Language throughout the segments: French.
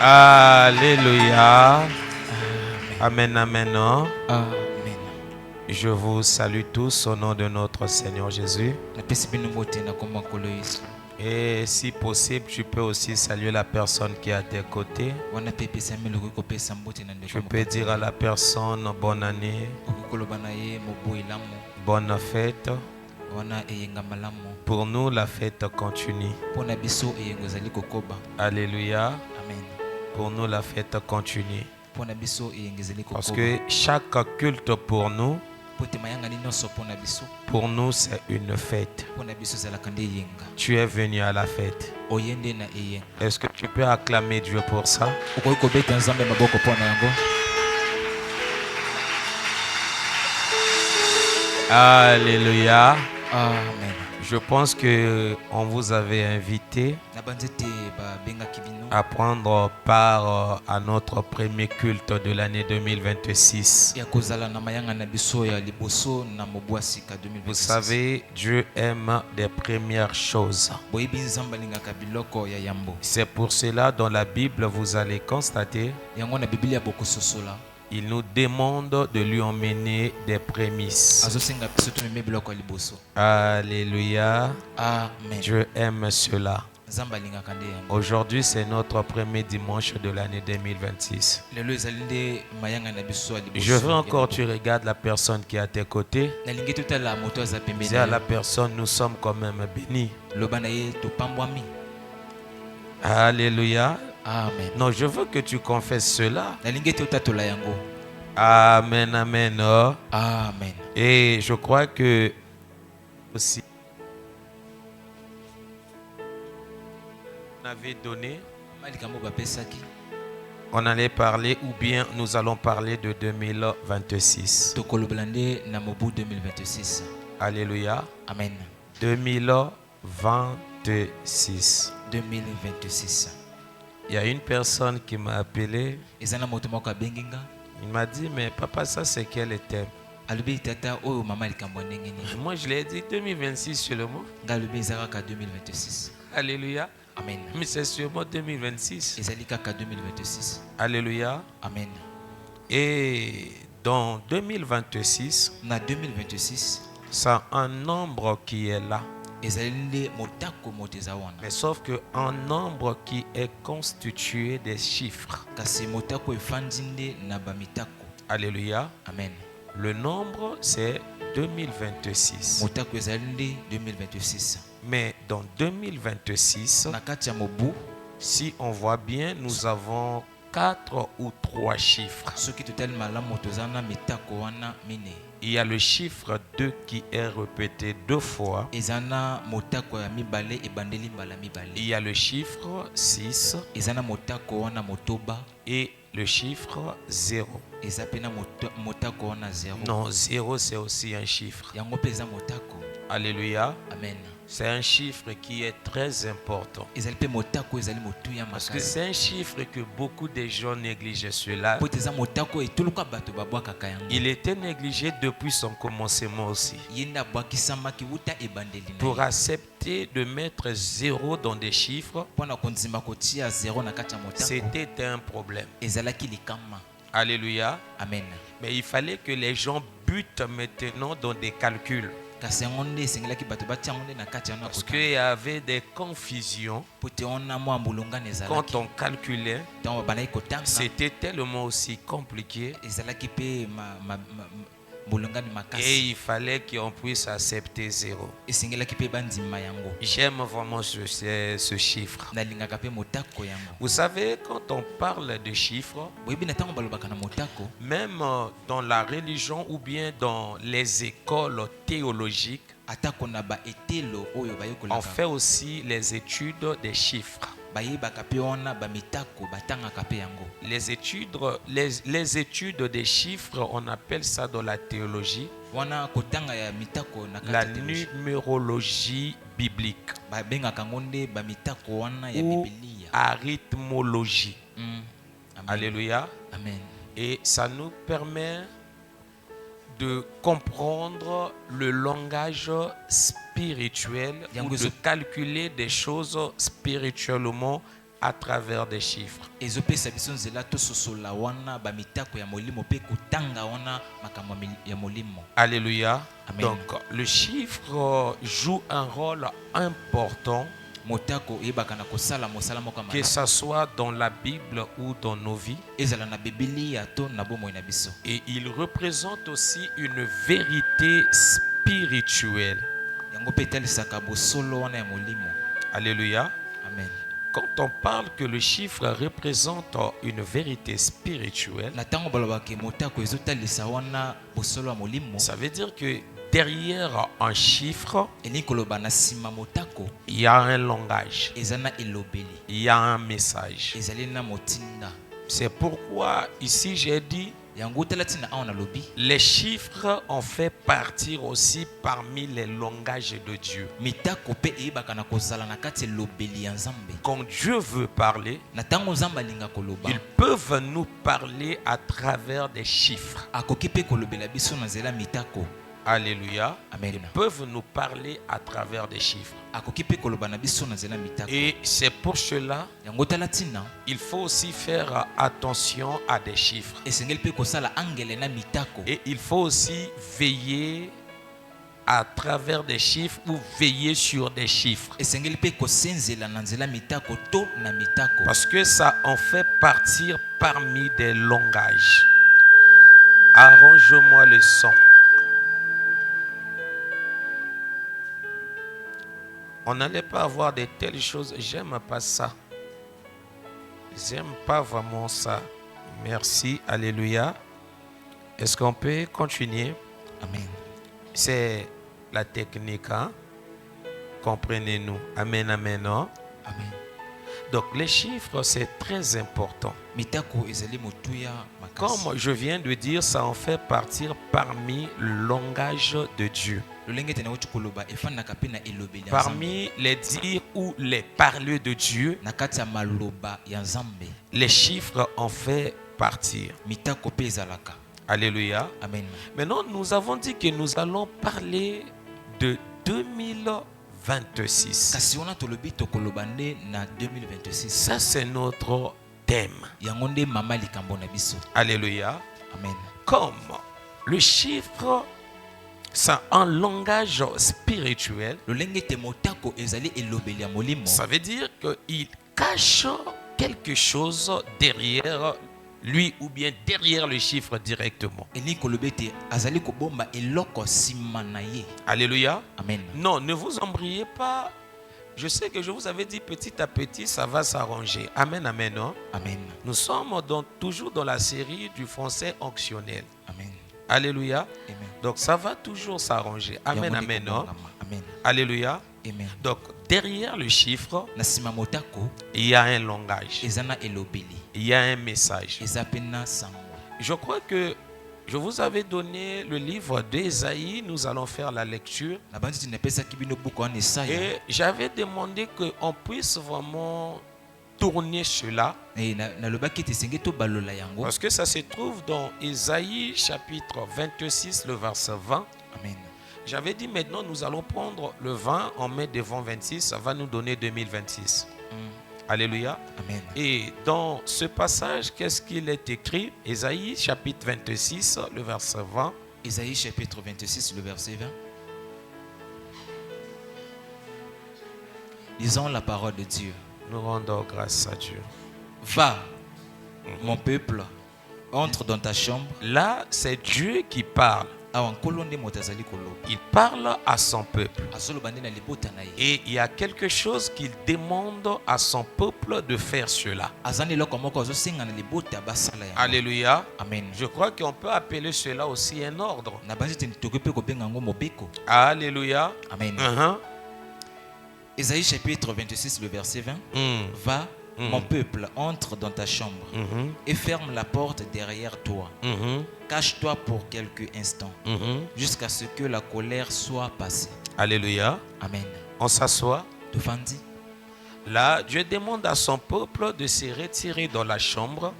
Alléluia. Amen. Amen, amen. Amen. Je vous salue tous au nom de notre Seigneur Jésus. Et si possible, tu peux aussi saluer la personne qui est à tes côtés. Tu peux dire à la personne bonne année, bonne fête. Pour nous, la fête continue. Alléluia. Amen. Pour nous, la fête continue. Parce que chaque culte pour nous, c'est une fête. Tu es venu à la fête. Est-ce que tu peux acclamer Dieu pour ça? Alléluia. Amen. Je pense que on vous avait invité à prendre part à notre premier culte de l'année 2026. Vous savez, Dieu aime des premières choses. C'est pour cela dans la Bible, vous allez constater, il nous demande de lui emmener des prémices. Alléluia. Amen. Dieu aime cela. Aujourd'hui, c'est notre premier dimanche de l'année 2026. Je veux encore que tu regardes la personne qui est à tes côtés. Dis à la personne, nous sommes quand même bénis. Alléluia. Amen. Non, je veux que tu confesses cela. Amen, amen. Oh. Amen. Et je crois que aussi on avait donné, on allait parler ou bien nous allons parler de 2026. Alléluia. Amen. 2026. 2026. Il y a une personne qui m'a appelé. Il m'a dit, mais papa, ça c'est quel thème? Moi je lui ai dit 2026 sur le mot. 2026. Alléluia. Amen. Mais c'est sûrement 2026. 2026. Alléluia. Amen. Et dans 2026, c'est un nombre qui est là. Mais sauf que un nombre qui est constitué des chiffres. Alléluia. Amen. Le nombre c'est 2026. 2026. Mais dans 2026, si on voit bien, nous avons 4 ou 3 chiffres. Il y a le chiffre 2 qui est répété 2 fois. Il y a le chiffre 6 et le chiffre 0. Non, 0 c'est aussi un chiffre. Alléluia. Amen. C'est un chiffre qui est très important. Parce que c'est un chiffre que beaucoup de gens négligent cela. Il était négligé depuis son commencement aussi. Pour accepter de mettre 0 dans des chiffres, c'était un problème. Alléluia. Amen. Mais il fallait que les gens butent maintenant dans des calculs. Parce qu'il y avait des confusions. Quand on calculait, c'était tellement aussi compliqué. Et il fallait qu'on puisse accepter 0. J'aime vraiment ce chiffre. Vous savez, quand on parle de chiffres, même dans la religion ou bien dans les écoles théologiques, on fait aussi les études des chiffres. Les études des chiffres, on appelle ça dans la théologie la numérologie biblique ou arithmologie. Alléluia. Amen. Et ça nous permet de comprendre le langage spirituel ou de calculer des choses spirituellement à travers des chiffres. Alléluia. Amen. Donc le chiffre joue un rôle important, que ce soit dans la Bible ou dans nos vies. Et il représente aussi une vérité spirituelle. Alléluia. Amen. Quand on parle que le chiffre représente une vérité spirituelle, ça veut dire que derrière un chiffre, il y a un langage, il y a un message. C'est pourquoi ici j'ai dit, les chiffres ont fait partir aussi parmi les langages de Dieu. Quand Dieu veut parler, ils peuvent nous parler à travers des chiffres. Alléluia. Amen. Ils peuvent nous parler à travers des chiffres. Et c'est pour cela il faut aussi faire attention à des chiffres. Et il faut aussi veiller à travers des chiffres ou veiller sur des chiffres. Parce que ça en fait partir parmi des langages. Arrange-moi le son. On n'allait pas avoir de telles choses. J'aime pas ça. J'aime pas vraiment ça. Merci. Alléluia. Est-ce qu'on peut continuer? Amen. C'est la technique. Hein? Comprenez-nous. Amen, amen. Non? Amen. Donc les chiffres, c'est très important. Comme je viens de dire, ça en fait partir parmi le langage de Dieu. Parmi les dires ou les parler de Dieu, les chiffres en fait partir. Alléluia. Amen. Maintenant, nous avons dit que nous allons parler de 2026. Ça, c'est notre thème. Alléluia. Amen. Comme le chiffre, c'est un langage spirituel, ça veut dire qu'il cache quelque chose derrière lui ou bien derrière le chiffre directement. Alléluia. Amen. Non, ne vous embrayez pas. Je sais que je vous avais dit petit à petit, ça va s'arranger. Amen, amen. Non? Amen. Nous sommes toujours dans la série du français onctionnel. Amen. Alléluia. Amen. Donc ça va toujours s'arranger. Amen, amen. Non? Amen. Alléluia. Amen. Donc derrière le chiffre, il y a un langage. Il y a un message. Je crois que je vous avais donné le livre d'Ésaïe. Nous allons faire la lecture. Et j'avais demandé qu'on puisse vraiment tourner cela. Parce que ça se trouve dans Ésaïe chapitre 26, le verset 20. Amen. J'avais dit maintenant nous allons prendre le 20, on met devant 26, ça va nous donner 2026. Alléluia. Amen. Et dans ce passage, qu'est-ce qu'il est écrit? Ésaïe chapitre 26, le verset 20. Ésaïe chapitre 26, le verset 20. Lisons la parole de Dieu. Nous rendons grâce à Dieu. Va, mon peuple, entre dans ta chambre. Là, c'est Dieu qui parle. Il parle à son peuple. Et il y a quelque chose qu'il demande à son peuple de faire cela. Alléluia. Amen. Je crois qu'on peut appeler cela aussi un ordre. Alléluia. Amen. Ésaïe chapitre 26, le verset 20. Va, mon peuple, entre dans ta chambre et ferme la porte derrière toi. Cache-toi pour quelques instants jusqu'à ce que la colère soit passée. Alléluia. Amen. On s'assoit. Là, Dieu demande à son peuple de se retirer dans la chambre.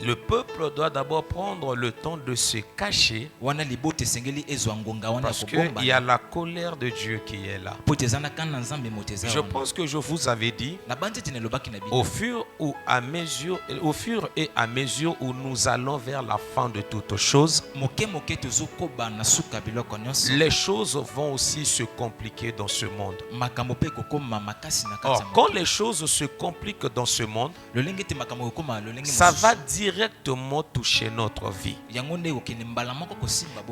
Le peuple doit d'abord prendre le temps de se cacher parce qu'il y a la colère de Dieu qui est là. Je pense que je vous avais dit, au fur et à mesure où nous allons vers la fin de toutes choses, les choses vont aussi se compliquer dans ce monde. Or, quand les choses se compliquent dans ce monde, ça va directement toucher notre vie.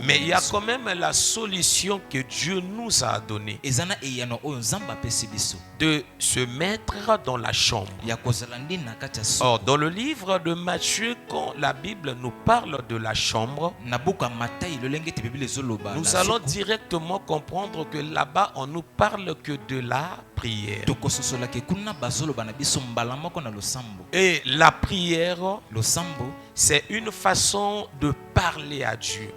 Mais il y a quand même la solution que Dieu nous a donnée de se mettre dans la chambre. Or, dans le livre de Matthieu, quand la Bible nous parle de la chambre, nous allons directement comprendre que là-bas, on nous parle que de la prière. Et la prière, c'est une façon de parler à Dieu.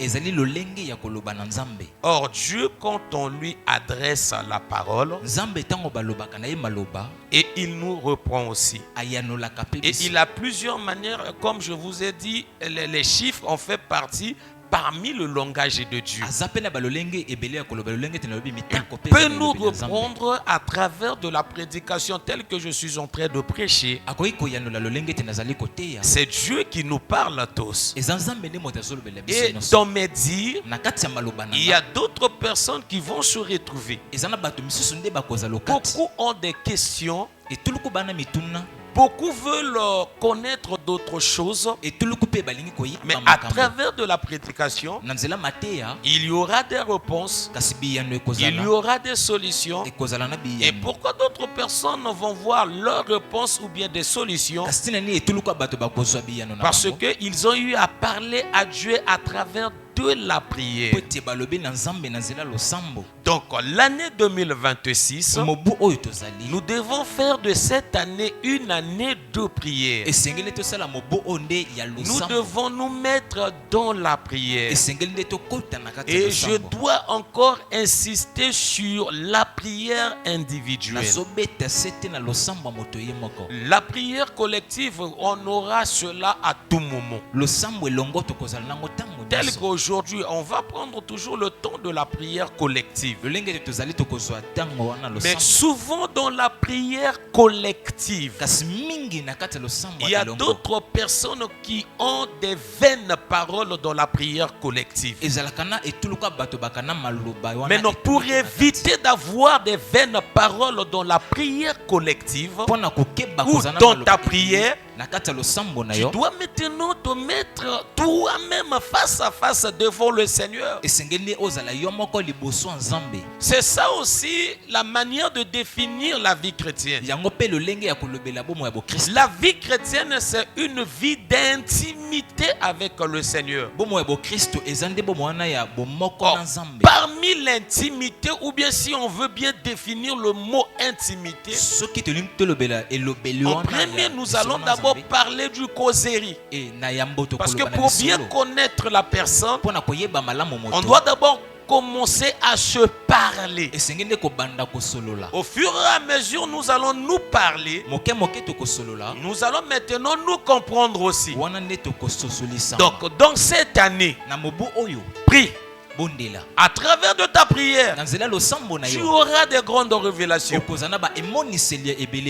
Or, Dieu, quand on lui adresse la parole, et il nous reprend aussi. Et il a plusieurs manières, comme je vous ai dit, les chiffres en fait partie parmi le langage de Dieu. Il peut nous reprendre à travers de la prédication telle que je suis en train de prêcher. C'est Dieu qui nous parle tous. Et dans mes dires, il y a d'autres personnes qui vont se retrouver. Beaucoup ont des questions. Beaucoup veulent connaître d'autres choses, mais à travers de la prédication, il y aura des réponses, il y aura des solutions. Et pourquoi d'autres personnes vont voir leurs réponses ou bien des solutions? Parce qu'ils ont eu à parler à Dieu à travers de la prière. Donc l'année 2026, nous devons faire de cette année une année de prière. Nous devons nous mettre dans la prière. Et je dois encore insister sur la prière individuelle. La prière collective, on aura cela à tout moment. Tel qu'aujourd'hui, on va prendre toujours le temps de la prière collective. Mais souvent dans la prière collective, il y a d'autres personnes qui ont des vaines paroles dans la prière collective. Maintenant, pour éviter d'avoir des vaines paroles dans la prière collective ou dans ta prière, tu dois maintenant te mettre toi-même face à face devant le Seigneur. C'est ça aussi la manière de définir la vie chrétienne. La vie chrétienne, c'est une vie d'intimité avec le Seigneur. Parmi l'intimité, ou bien si on veut bien définir le mot intimité, en premier, nous allons d'abord parler du causerie. Parce que pour bien connaître la personne, on doit d'abord commencer à se parler. Au fur et à mesure, nous allons nous parler. Nous allons maintenant nous comprendre aussi. Donc, dans cette année, prie. À travers de ta prière, tu auras des grandes révélations.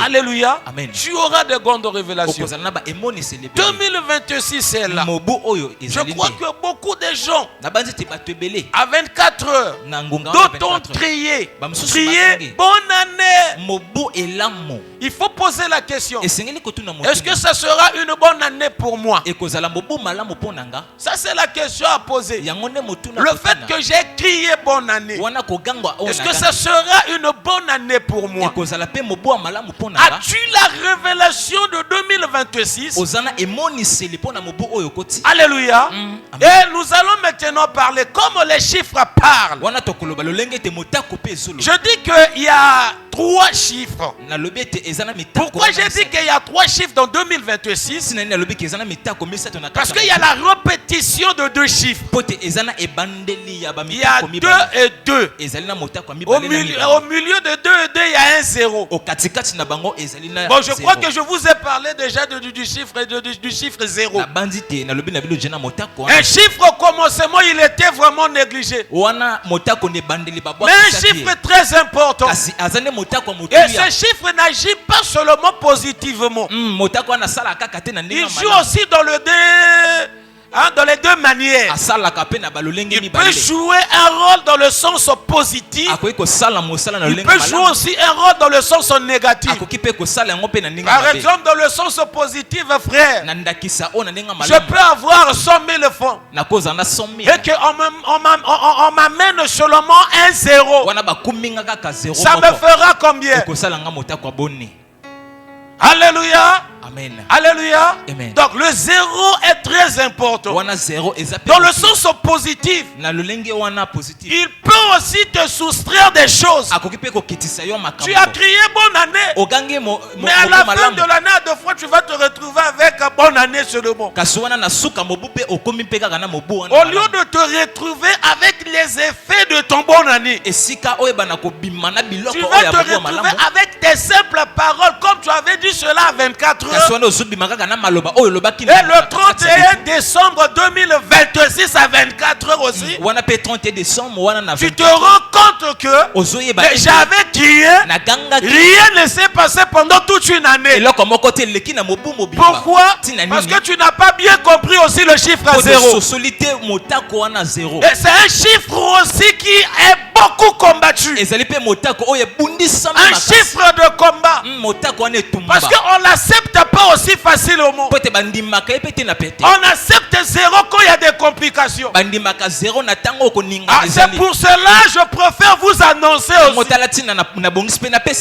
Alléluia. Amen. Tu auras des grandes révélations. 2026 c'est là. Je crois que beaucoup de gens à 24 heures d'autres ont crié bonne année. Il faut poser la question, est-ce que ça sera une bonne année pour moi? Ça c'est la question à poser. Le fait que j'ai crié bonne année, est-ce que ça sera une bonne année pour moi? As-tu la révélation de 2026? Alléluia. Et nous allons maintenant parler comme les chiffres parlent. Je dis qu'il y a 3 chiffres. Pourquoi j'ai dit qu'il y a 3 chiffres dans 2026? Parce qu'il y a la répétition de 2 chiffres. y a 2 et 2. Au milieu de 2 et 2, il y a un 0. Bon, je crois que je vous ai parlé déjà du chiffre 0. Un chiffre au commencement, il était vraiment négligé. Mais un chiffre très important. Et ce chiffre n'agit pas seulement positivement. Il joue aussi dans les deux manières. Il peut jouer un rôle dans le sens positif. Il peut jouer aussi un rôle dans le sens négatif. Par exemple, dans le sens positif, frère, je peux avoir 100 000 francs et qu'on m'amène seulement un 0. Ça me fera combien? Alléluia. Amen. Alléluia. Amen. Donc le 0 est très important. Dans le sens positif, il peut aussi te soustraire des choses. Tu as crié bonne année, mais à la fin de l'année, deux fois tu vas te retrouver avec bonne année seulement. Au lieu de te retrouver avec les effets de ton bonne année, tu vas te retrouver avec tes simples paroles, comme tu avais dit cela à 24 heures. Et le 31 décembre 2026 à 24 heures aussi, tu te rends compte que j'avais crié, rien ne s'est passé pendant toute une année. Pourquoi? Parce que tu n'as pas bien compris aussi le chiffre 0. Et c'est un chiffre aussi qui est beaucoup combattu. Un chiffre de combat. Parce qu'on n'accepte pas aussi facilement. On accepte 0 quand il y a des complications. C'est pour cela que je préfère vous annoncer aussi.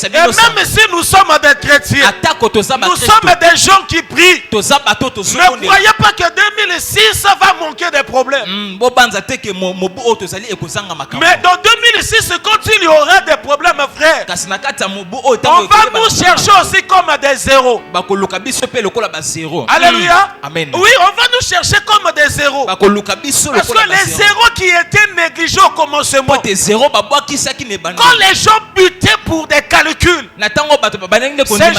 Et même si nous sommes des chrétiens, nous sommes des gens qui prient. Ne croyez pas que 2006 va manquer de problèmes. Mais dans 2006, quand il y aura des problèmes, frère, on va nous chercher aussi comme des zéros. Alléluia. Amen. Oui, on va nous chercher comme des zéros. Parce que les zéros qui étaient négligés au commencement, quand les gens butaient pour des calculs, ces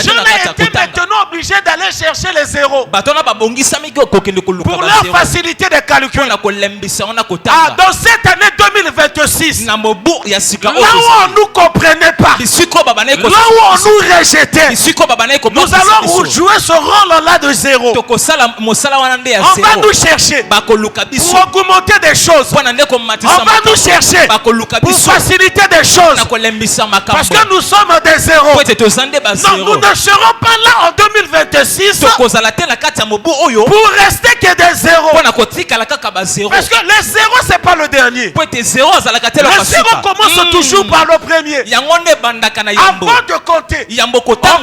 gens-là étaient maintenant obligés d'aller chercher les zéros pour leur facilité de calcul. Dans cette année 2026, là où on ne nous comprenait pas, là où on nous rejetait, nous allons jouer ce rôle-là de zéro. On va nous chercher pour augmenter des choses. On va nous chercher pour faciliter des choses. Parce que nous sommes des zéros. Non, nous ne serons pas là en 2026 pour rester que des zéros. Parce que les zéros, ce n'est pas le dernier. Les zéros commencent toujours par le premier. Avant de compter, on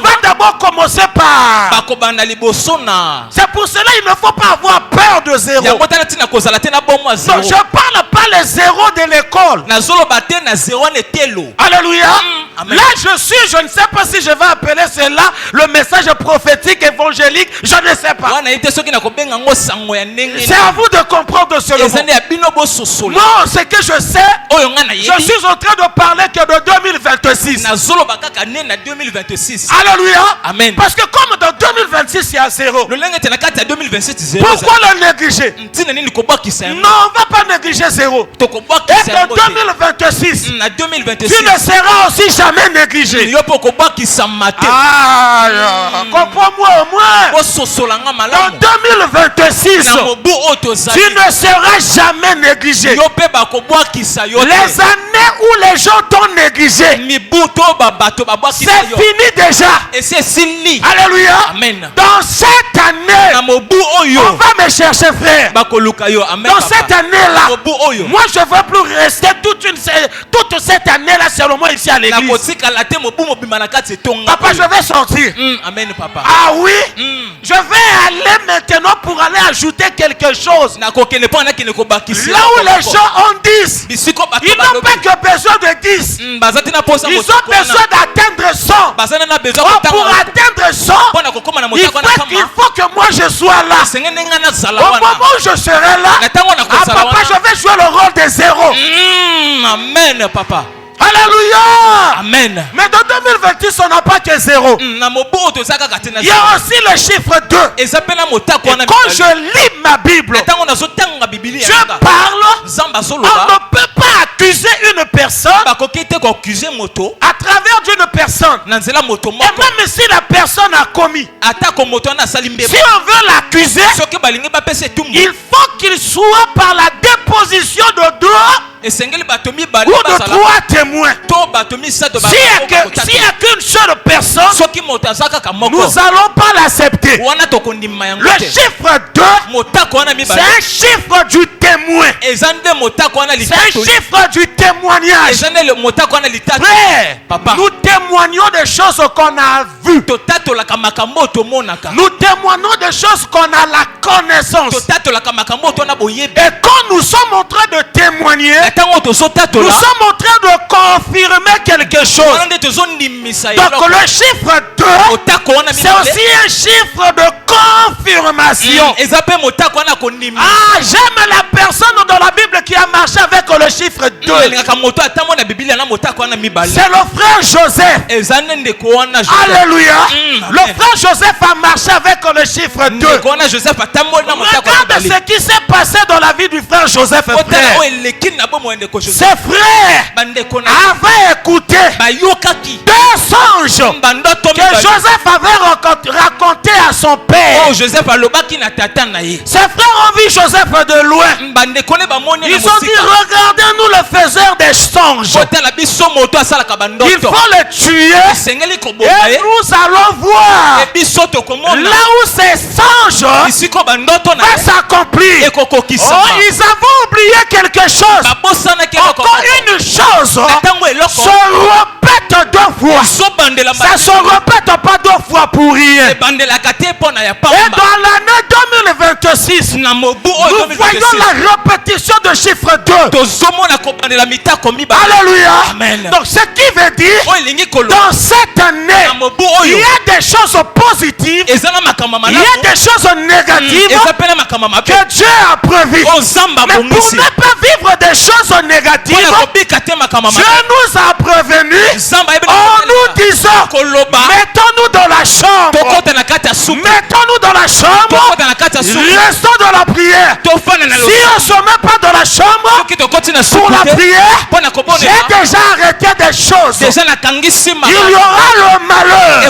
va d'abord commencer par. C'est pour cela qu'il ne faut pas avoir peur de zéro. Non, je ne parle pas les zéros de l'école. Alléluia. Là je ne sais pas si je vais appeler cela le message prophétique évangélique. Je ne sais pas. C'est à vous de comprendre seulement. Non, ce que je sais, je suis en train de parler que de 2026. Alléluia. Amen. Parce que comme dans 2026 il y a zéro, pourquoi le négliger? Non, on ne va pas négliger zéro. Et en 2026, tu ne seras aussi jamais négligé. Comprends-moi au moins. En 2026, tu ne seras jamais négligé. Les années où les gens t'ont négligé, c'est fini déjà. Alléluia. Amen. Dans cette année, on va me chercher, frère. Dans cette année-là, moi je ne veux plus rester toute cette année-là seulement ici à l'église. Papa, je vais sortir. Amen, papa. Ah oui, je vais aller maintenant pour aller ajouter quelque chose. Là où les gens ont 10, ils n'ont pas que besoin de 10. Ils ont besoin d'atteindre 100. Pour atteindre 100, il faut que moi je sois là. Au moment où je serai là, papa, je vais jouer le rôle des zéros. Amen, papa. Alléluia. Amen. Mais dans 2026, on n'a pas que 0. Il y a aussi le chiffre 2. Et quand je lis ma Bible, je parle, on ne peut pas accuser une personne à travers d'une personne. Et même si la personne a commis, si on veut l'accuser, il faut qu'il soit par la déposition de droit ou de 3 témoins. S'il n'y a qu'une seule personne, nous n'allons pas l'accepter. Le chiffre 2, c'est un chiffre du témoin. C'est un chiffre du témoignage. Frère, nous témoignons des choses qu'on a vues. Nous témoignons des choses qu'on a la connaissance. Et quand nous sommes en train de témoigner, nous sommes en train de confirmer quelque chose. Donc le chiffre 2, c'est aussi un chiffre de confirmation. Ah, j'aime la personne dans la Bible qui a marché avec le chiffre 2. C'est le frère Joseph. Alléluia. Le frère Joseph a marché avec le chiffre 2. Regarde ce qui s'est passé dans la vie du frère Joseph. Ses frères avaient écouté 2 songes que Joseph avait raconté à son père. Ses frères ont vu Joseph de loin. Ils ont dit, regardez-nous le faiseur des songes. Il faut le tuer. Et nous allons voir là où ces songes vont s'accomplir. Oh, ils avaient oublié quelque chose. Encore une chose se répète 2 fois. Ça se répète pas 2 fois pour rien. Et dans l'année 2026, nous voyons la répétition de chiffre 2. Alléluia. Amen. Donc ce qui veut dire, dans cette année, il y a des choses positives, il y a des choses négatives que Dieu a prévues. Mais pour ne pas vivre des choses négatives, Dieu nous a prévenus en nous disant, mettons-nous dans la chambre. Mettons-nous dans la chambre. Restons dans la prière. Si on ne se met pas dans la chambre pour la prière, j'ai déjà arrêté des choses. Il y aura le malheur. Il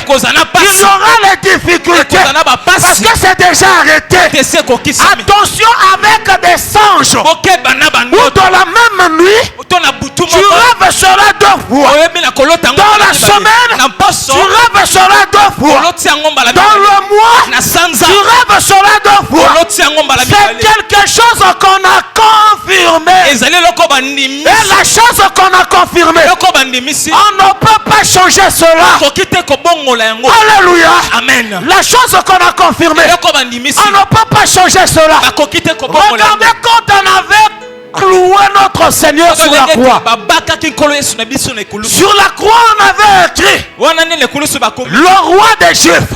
y aura les difficultés. Parce que c'est déjà arrêté. Attention avec des songes. Ou dans la même nuit, tu rêves cela 2 fois. Dans la semaine, tu rêves cela 2 fois. Dans le mois, tu rêves cela 2 fois. C'est quelque chose qu'on a confirmé. Et la chose qu'on a confirmée, on ne peut pas changer cela. Alléluia. Amen. La chose qu'on a confirmée, on ne peut pas changer cela. Regardez quand on avait cloué notre Seigneur sur la croix. Sur la croix, on avait écrit le roi des Juifs.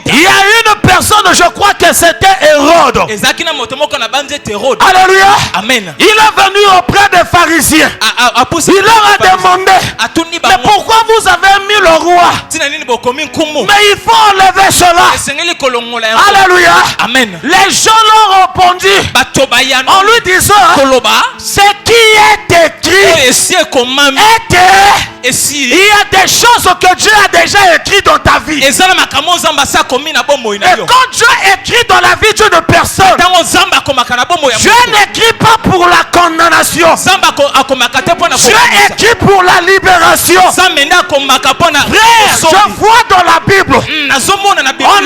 Il y a une personne, je crois que c'était Hérode. Alléluia. Amen. Il est venu auprès des pharisiens. Il leur a demandé, mais pourquoi vous avez mis le roi? Mais il faut enlever cela. Alléluia. Amen. Les gens leur ont répondu en lui disant, ce qui est écrit il y a des choses que Dieu a déjà écrites dans ta vie. Et quand Dieu écrit dans la vie d'une personne, Dieu n'écrit pas pour la condamnation. Dieu écrit pour la libération. Frère, je vois dans la Bible, on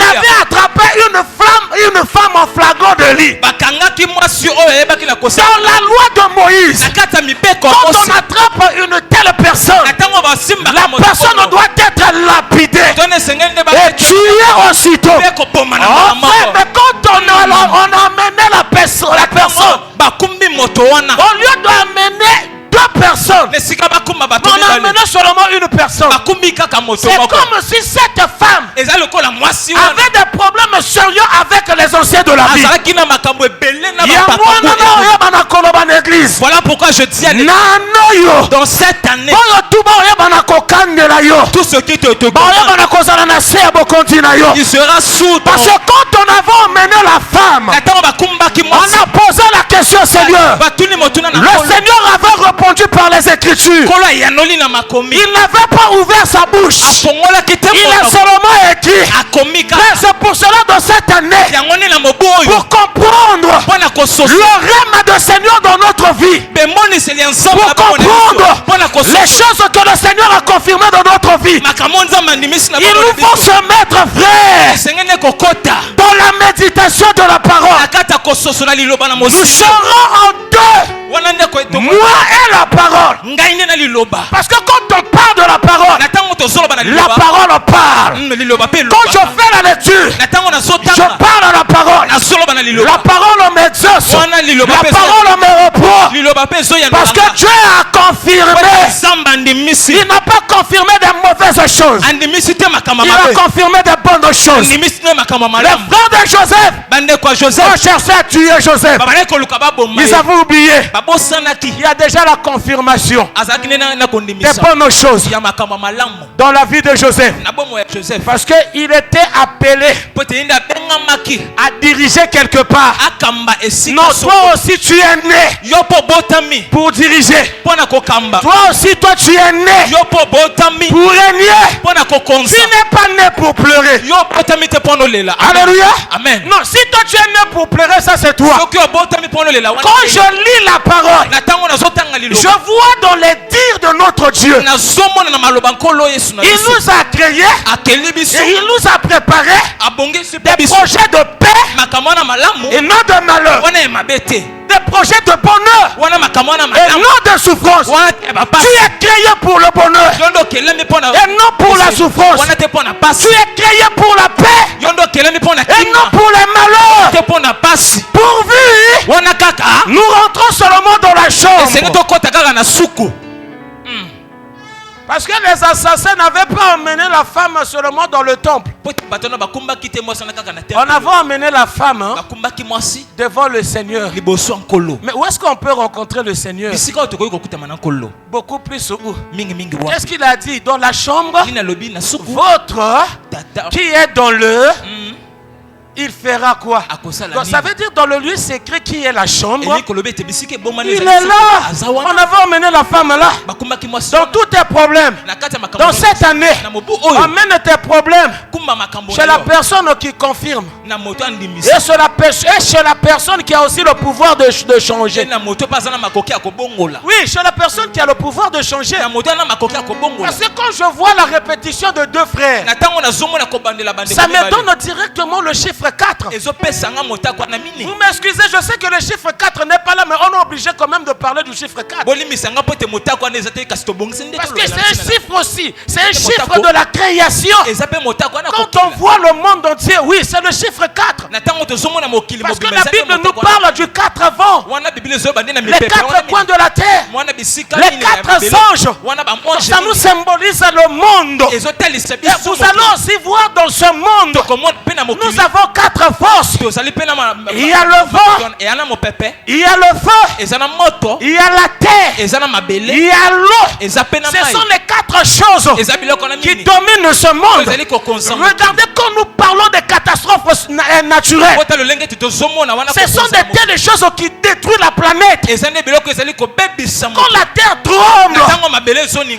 avait attrapé une femme en flagrant de lit. Dans la loi de Moïse, quand on attrape une telle personne, la personne doit être lapidée et tuée aussitôt. Enfin, mais quand on a amené la personne, au lieu d'amener 2 personnes, on a amené seulement une personne. C'est comme si cette femme avait des problèmes sérieux avec les anciens de la vie. Voilà pourquoi je dis à l'église, dans cette année, tout ce qui te il sera sous. Parce que quand on avait emmené la femme, on a posé la question au Seigneur. Le Seigneur avait répondu par les Écritures. Il n'avait pas ouvert sa bouche. Il a seulement écrit. Mais c'est pour cela dans cette année, pour comprendre le règne du Seigneur dans notre vie, pour comprendre les choses que le Seigneur a confirmées dans notre vie, il nous faut se mettre vrai dans la méditation de la parole. Nous serons en deux, moi et la parole. Parce que quand on parle de la parole parle. Quand je fais la lecture, je parle à la parole. La parole m'exauce. La parole me reprend. Parce que Dieu a confirmé. Il n'a pas confirmé des mauvaises choses. Il a confirmé des bonnes choses. Les frères de Joseph ont cherché à tuer Joseph. Ils avaient oublié. Il y a déjà la confirmation des bonnes choses dans la vie de Joseph. Parce qu'il était appelé à diriger quelque part. Non, toi aussi tu es né pour diriger. Toi aussi tu es né pour régner. Tu n'es pas né pour pleurer. Alléluia. Amen. Non, si toi tu es né pour pleurer, ça c'est toi. Quand je lis la parole, je vois dans les dires de notre Dieu, il nous a créés et il nous a préparé des projets de paix et non de malheur, des projets de bonheur et non de souffrance. Tu es créé pour le bonheur et non pour la souffrance. Tu es créé pour la paix et non pour les malheurs. Pourvu, nous rentrons seulement dans la chambre. Parce que les assassins n'avaient pas emmené la femme seulement dans le temple. On avait emmené la femme devant le Seigneur. Mais où est-ce qu'on peut rencontrer le Seigneur? Beaucoup plus où? Qu'est-ce qu'il a dit? Dans la chambre, votre qui est dans le... Il fera quoi? Donc ça veut dire dans le lieu secret qui est la chambre. Il est là. On avait emmené la femme là. Dans tous tes problèmes. Dans cette année, emmène tes problèmes chez la personne qui confirme. Et chez la personne qui a aussi le pouvoir de changer. Oui, chez la personne qui a le pouvoir de changer. Parce que quand je vois la répétition de deux frères, ça me donne directement le chiffre 4. Vous m'excusez, je sais que le chiffre 4 n'est pas là, mais on est obligé quand même de parler du chiffre 4. Parce que c'est un chiffre aussi. C'est un chiffre de la création. Quand on voit le monde entier, oui, c'est le chiffre 4. Parce que la Bible nous parle du 4 vents. Les 4 coins de la terre. Les 4 anges. Ça nous symbolise le monde. Et vous allez aussi voir dans ce monde, nous avons 4 forces. Il y a le vent, il y a le feu, il y a la terre, il y a l'eau. Ce sont les 4 choses qui dominent ce monde. Regardez quand nous parlons de catastrophes naturelles, ce sont des telles choses qui détruisent la planète. Quand la terre tremble,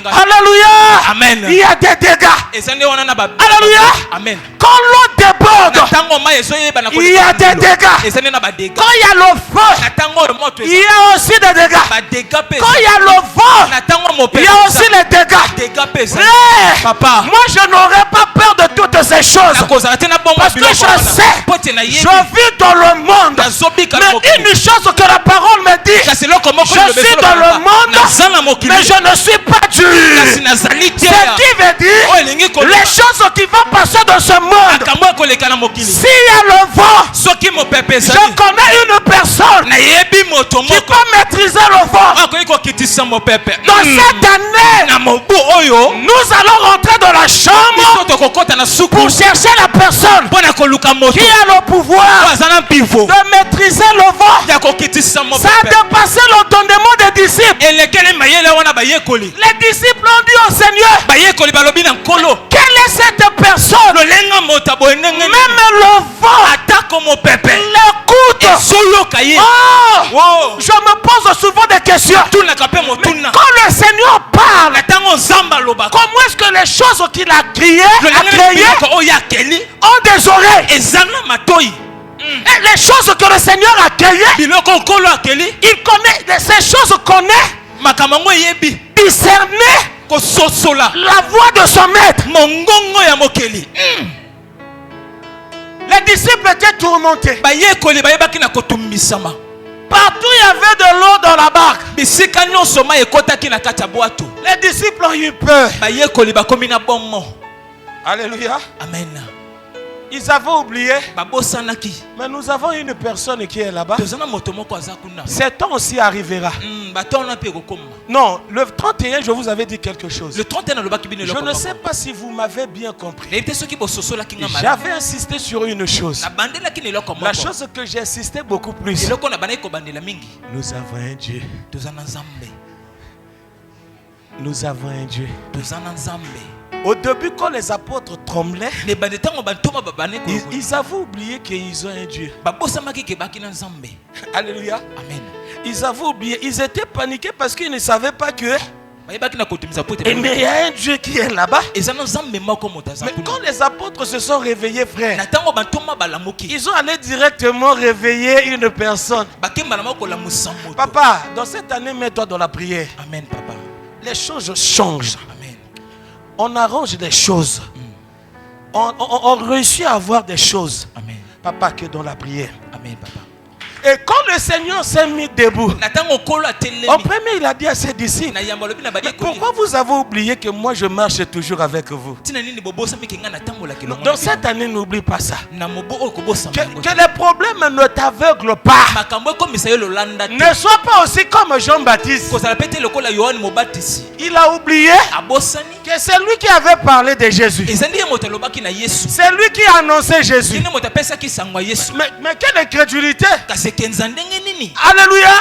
alléluia, Amen. Il y a des dégâts. Alléluia. Amen. Quand l'eau déborde, il y a des dégâts. Quand il y a le feu, il y a aussi des dégâts. Quand il y a le vent, il y a aussi les dégâts. Papa, moi je n'aurais pas peur de toutes ces choses. Parce que je sais, je vis dans le monde. Mais une chose que la parole me dit, je suis dans le monde, mais je ne suis pas dur. C'est qui veut dire les choses qui vont passer dans ce monde. S'il y a le vent, je connais une personne qui peut maîtriser le vent. Dans cette année, nous allons rentrer dans la chambre pour chercher la personne qui a le pouvoir de maîtriser le vent. Ça a dépassé l'entendement des disciples. Les disciples ont dit au Seigneur, quelle est cette personne? Même le vent l'écoute. Oh, je me pose souvent des questions. Mais quand le Seigneur parle, comment est-ce que les choses qu'il a créées ont des oreilles? Et les choses que le Seigneur a créées, il connaît, ces choses connaît, discerner la voix de son maître. Les disciples étaient tourmentés. Partout il y avait de l'eau dans la barque. Les disciples ont eu peur. Alléluia. Amen. Ils avaient oublié. Mais nous avons une personne qui est là-bas. Ce temps aussi arrivera. Non, le 31, je vous avais dit quelque chose. Je ne sais pas si vous m'avez bien compris. J'avais insisté sur une chose. La chose que j'ai insisté beaucoup plus. Nous avons un Dieu. Nous avons un Dieu. Au début, quand les apôtres tremblaient, ils avaient oublié qu'ils ont un Dieu. Alléluia. Amen. Ils avaient oublié. Ils étaient paniqués parce qu'ils ne savaient pas que mais il y a un Dieu qui est là-bas. Mais quand les apôtres se sont réveillés, frère, ils ont allé directement réveiller une personne. Papa, dans cette année, mets-toi dans la prière. Amen, papa. Les choses changent. Amen. On arrange des choses. On réussit à avoir des choses. Amen. Papa, que dans la prière. Amen, papa. Et quand le Seigneur s'est mis debout, en premier il a dit à ses disciples, mais pourquoi vous avez oublié que moi je marche toujours avec vous? Dans cette année, n'oublie pas ça. Que les problèmes ne t'aveuglent pas. Ne sois pas aussi comme Jean-Baptiste. Il a oublié que c'est lui qui avait parlé de Jésus. C'est lui qui a annoncé Jésus. Mais quelle incrédulité! Alléluia.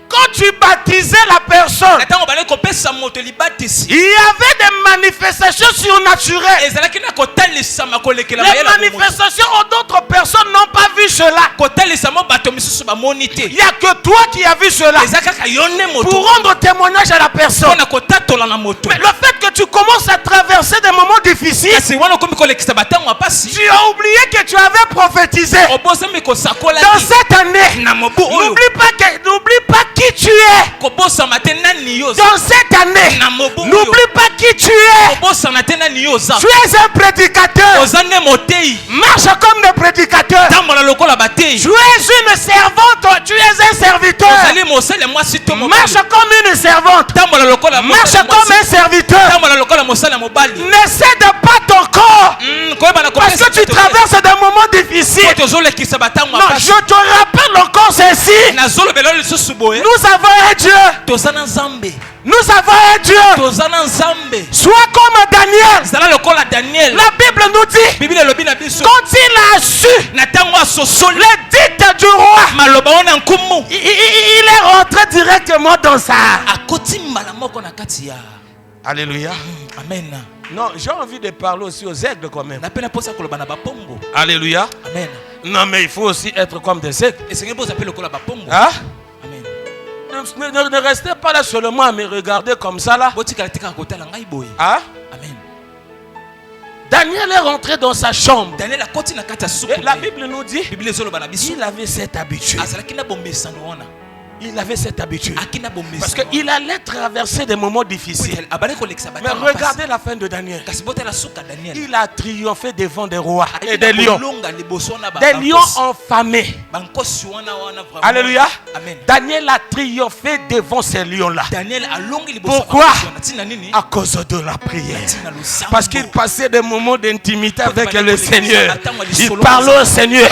Quand tu baptisais la personne, il y avait des manifestations surnaturelles. Les manifestations d'autres personnes n'ont pas vu cela. Il n'y a que toi qui as vu cela pour rendre témoignage à la personne. Mais le fait que tu commences à traverser des moments difficiles, tu as oublié que tu avais prophétisé. Dans cette année, n'oublie pas qui tu es. Dans cette année, n'oublie pas qui tu es. Tu es un prédicateur. Marche comme des prédicateurs. Tu es une servante. Tu es un serviteur. Marche comme une servante. Marche comme un serviteur. Ne cède pas ton corps parce que tu traverses des moments difficiles. Non, je te rappelle encore ceci. Nous avons un Dieu. Nous avons un Dieu. Sois comme Daniel. La Bible nous dit, quand il a su l'édit du roi, il est rentré directement dans ça. Alléluia. Amen. Non, j'ai envie de parler aussi aux aigles quand même. Alléluia. Amen. Non, mais il faut aussi être comme des aigles. Hein? Ne restez pas là seulement à me regarder comme ça là. Hein? Amen. Daniel est rentré dans sa chambre. Et la Bible nous dit, il avait cette habitude. il avait cette habitude. Parce qu'il allait traverser des moments difficiles. Mais regardez la fin de Daniel. Il a triomphé devant des rois et des lions. Des lions enflammés. Alléluia. Daniel a triomphé devant ces lions-là. Pourquoi? À cause de la prière. Parce qu'il passait des moments d'intimité avec le Seigneur. Il parlait au Seigneur.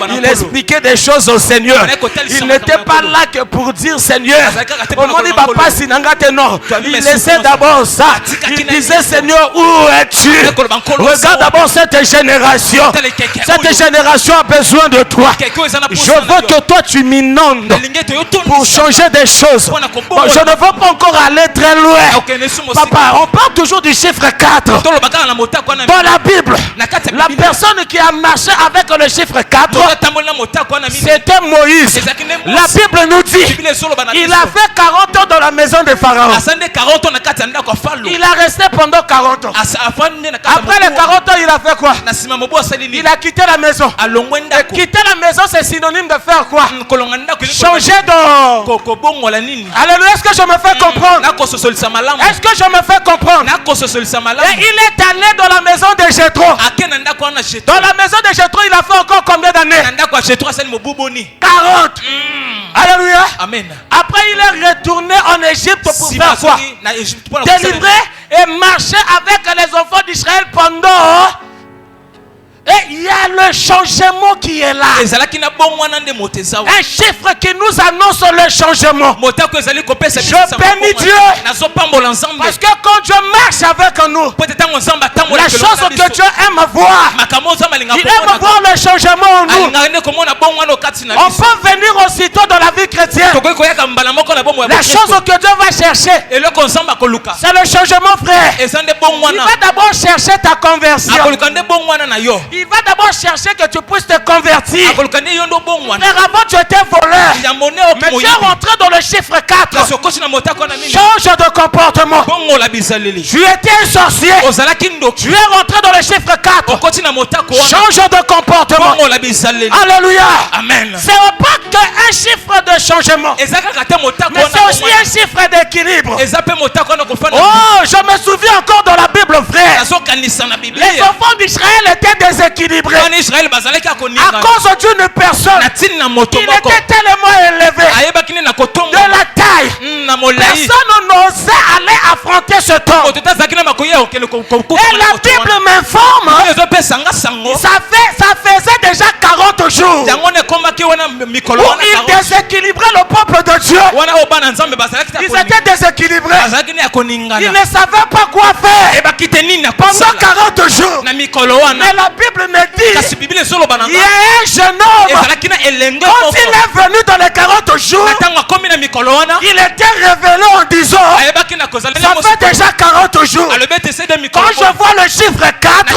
Il expliquait des choses au Seigneur. Il n'était pas là que pour dire Seigneur. Il laissait d'abord ça. Il disait Seigneur, où es-tu? Regarde d'abord cette génération. Cette génération a besoin de toi. Je veux que toi tu m'inondes pour changer des choses. Bon, je ne veux pas encore aller très loin. Papa, on parle toujours du chiffre 4. Dans la Bible, la personne qui a marché avec le chiffre 4, c'était Moïse. La Bible nous dit, il a fait 40 ans dans la maison de Pharaon. Il a resté pendant 40 ans. Après les 40 ans, il a fait quoi? Il a quitté la maison. Et quitter la maison, c'est synonyme de faire quoi? Changer de... Alléluia, est-ce que je me fais comprendre? Est-ce que je me fais comprendre? Et il est allé dans la maison de Jéthro. Dans la maison de Jéthro, il a fait encore combien d'années? 40. Alléluia. Amen. Après, il est retourné en Égypte pour faire quoi? Délivrer et marcher avec les enfants d'Israël pendant... Et il y a le changement qui est là. Un chiffre qui nous annonce le changement. Je bénis Dieu. Parce que quand Dieu marche avec nous, la chose que Dieu aime voir, il aime voir le changement en nous. On peut venir aussitôt dans la vie chrétienne. La chose que Dieu va chercher, c'est le changement, frère. Il va d'abord chercher ta conversion. Il va d'abord chercher que tu puisses te convertir. Mais avant tu étais voleur. Mais tu es rentré dans le chiffre 4. Change de comportement. Tu étais un sorcier. Tu es rentré dans le chiffre 4. Change de comportement. Alléluia. Amen. Ce n'est pas qu'un chiffre de changement, mais c'est aussi un chiffre d'équilibre. Oh, je me souviens encore dans la Bible, frère. Les enfants d'Israël étaient déséquilibrés à cause d'une personne. Il était tellement élevé de la taille. Personne n'osait aller affronter ce temps. Et la Bible m'informe, ça faisait déjà 40 jours où il déséquilibrait le peuple de Dieu. Ils étaient déséquilibrés. Ils ne savaient pas quoi faire pendant 40 jours. Mais la Bible me dit, il y a un jeune homme, quand il est venu dans les 40 jours, il était révélé en disant, ça fait déjà 40 jours. Quand je vois le chiffre 4,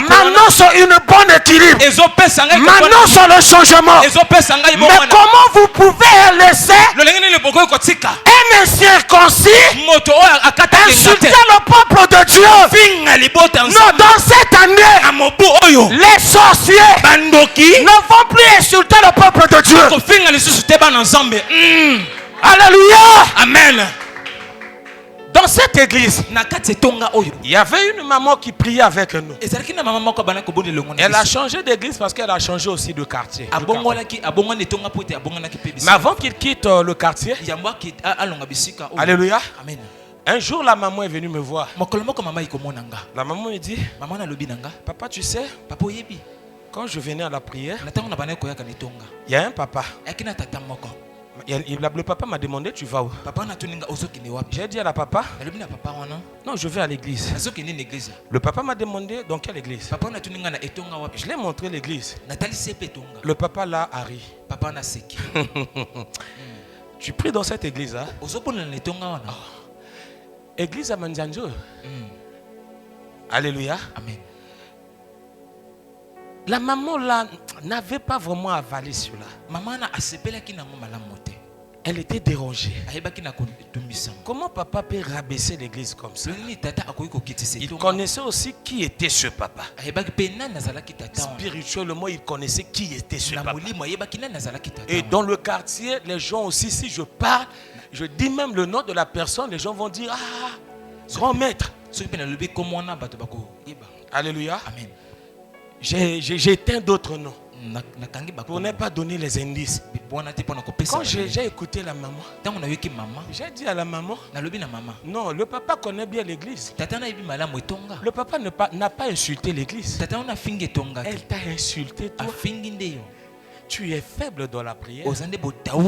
maintenant c'est une bonne équilibre. Maintenant c'est le changement. Mais comment vous pouvez laisser un incirconcis insulter le peuple de Dieu? Non, dans cette année, les sorciers ne vont plus insulter le peuple de Dieu. Alléluia. Amen. Dans cette église, il y avait une maman qui priait avec nous. Elle a changé d'église parce qu'elle a changé aussi de quartier. Mais avant qu'il quitte le quartier, alléluia. Amen. Un jour, la maman est venue me voir. La maman me dit, papa, tu sais, quand je venais à la prière, il y a un papa. Le papa m'a demandé, tu vas où? J'ai dit à la papa, non, je vais à l'église. Le papa m'a demandé, dans quelle église? Je l'ai montré l'église. Le papa là a ri. Tu pries dans cette église-là? Église à Manjanjo. Alléluia. Amen. La maman là n'avait pas vraiment avalé cela. Elle était dérangée. Comment papa peut rabaisser l'église comme ça? Il connaissait aussi qui était ce papa. Spirituellement, il connaissait qui était ce papa. Et dans le quartier, les gens aussi, si je parle, je dis même le nom de la personne, les gens vont dire, ah, grand maître. Alléluia. Amen. J'ai éteint d'autres noms pour ne pas donner les indices. Quand j'ai écouté la maman, j'ai dit à la maman, non, le papa connaît bien l'église. Le papa n'a pas insulté l'église. Elle t'a insulté toi. Tu es faible dans la prière.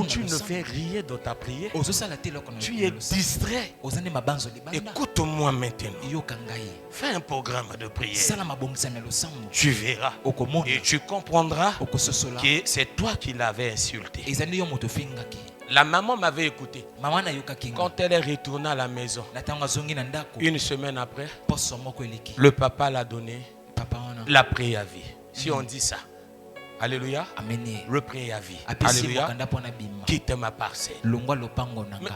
Tu ne fais rien dans ta prière. Tu es distrait. Écoute-moi maintenant. Fais un programme de prière. Tu verras. Et tu comprendras que c'est toi qui l'avais insulté. La maman m'avait écouté. Quand elle est retournée à la maison, une semaine après, le papa l'a donné la préavis. Si on dit ça. Alléluia. Le préavis. Alléluia. Quitte ma parcelle.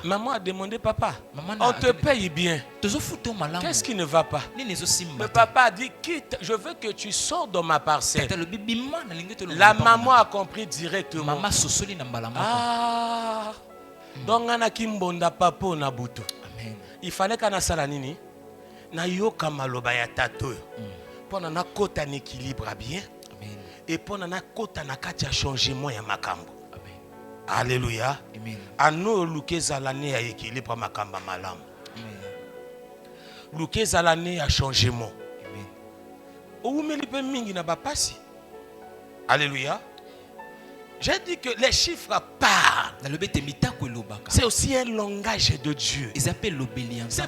Maman a demandé, papa, on te paye bien. Qu'est-ce qui ne va pas? Le papa a dit, quitte, je veux que tu sors de ma parcelle. La maman a compris directement. Ah, donc on a kimbonda papo na butu. Il fallait qu'on a salanini. Na yoka maloba ya tato. Pour na kota en équilibre bien. Et pour na kota na kati ya changement ya makambo. Alléluia. Ano lukeza l'année ya équilibre makamba malam. Lukeza l'année ya changement. Oumeli pe mingi na ba pasi. Alléluia. J'ai dit que les chiffres parlent. C'est aussi un langage de Dieu. C'est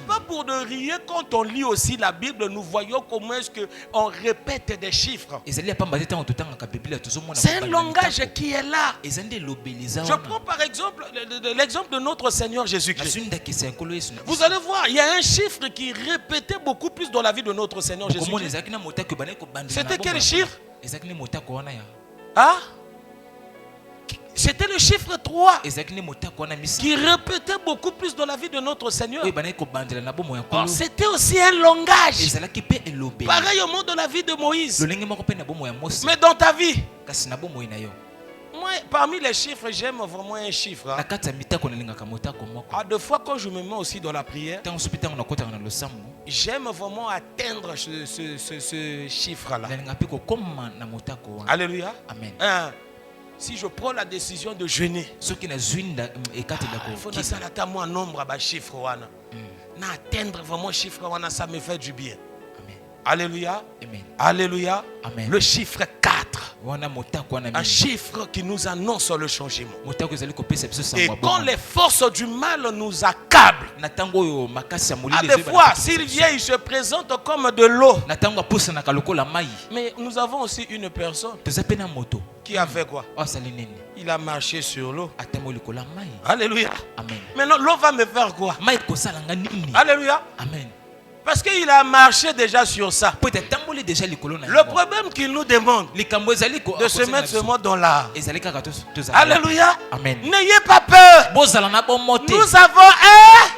pas pour de rire quand on lit aussi la Bible, nous voyons comment est-ce qu'on répète des chiffres. C'est un langage qui est là. Je prends par exemple l'exemple de notre Seigneur Jésus-Christ. Vous allez voir, il y a un chiffre qui répétait beaucoup plus dans la vie de notre Seigneur Jésus-Christ. C'était quel chiffre? Ah? C'était le chiffre 3 qui répétait beaucoup plus dans la vie de notre Seigneur. C'était aussi un langage. Pareil au monde de la vie de Moïse. Mais dans ta vie, moi, parmi les chiffres, j'aime vraiment un chiffre. À deux fois, quand je me mets aussi dans la prière, j'aime vraiment atteindre ce chiffre-là. Alléluia. Amen. Si je prends la décision de jeûner, il faut que ça un nombre de chiffres. Atteindre vraiment chiffre, ça me fait du bien. Alléluia. Amen. Alléluia. Amen. Le chiffre 4. Un chiffre qui nous annonce le changement. Et quand les forces du mal nous accablent, à des fois, s'il vient, il se présente comme de l'eau. Mais nous avons aussi une personne qui a fait quoi? Il a marché sur l'eau. Alléluia. Amen. Maintenant, l'eau va me faire quoi? Alléluia. Amen. Parce qu'il a marché déjà sur ça. Le problème qu'il nous demande de se mettre seulement dans l'art. Alléluia. Amen. N'ayez pas peur. Nous avons un.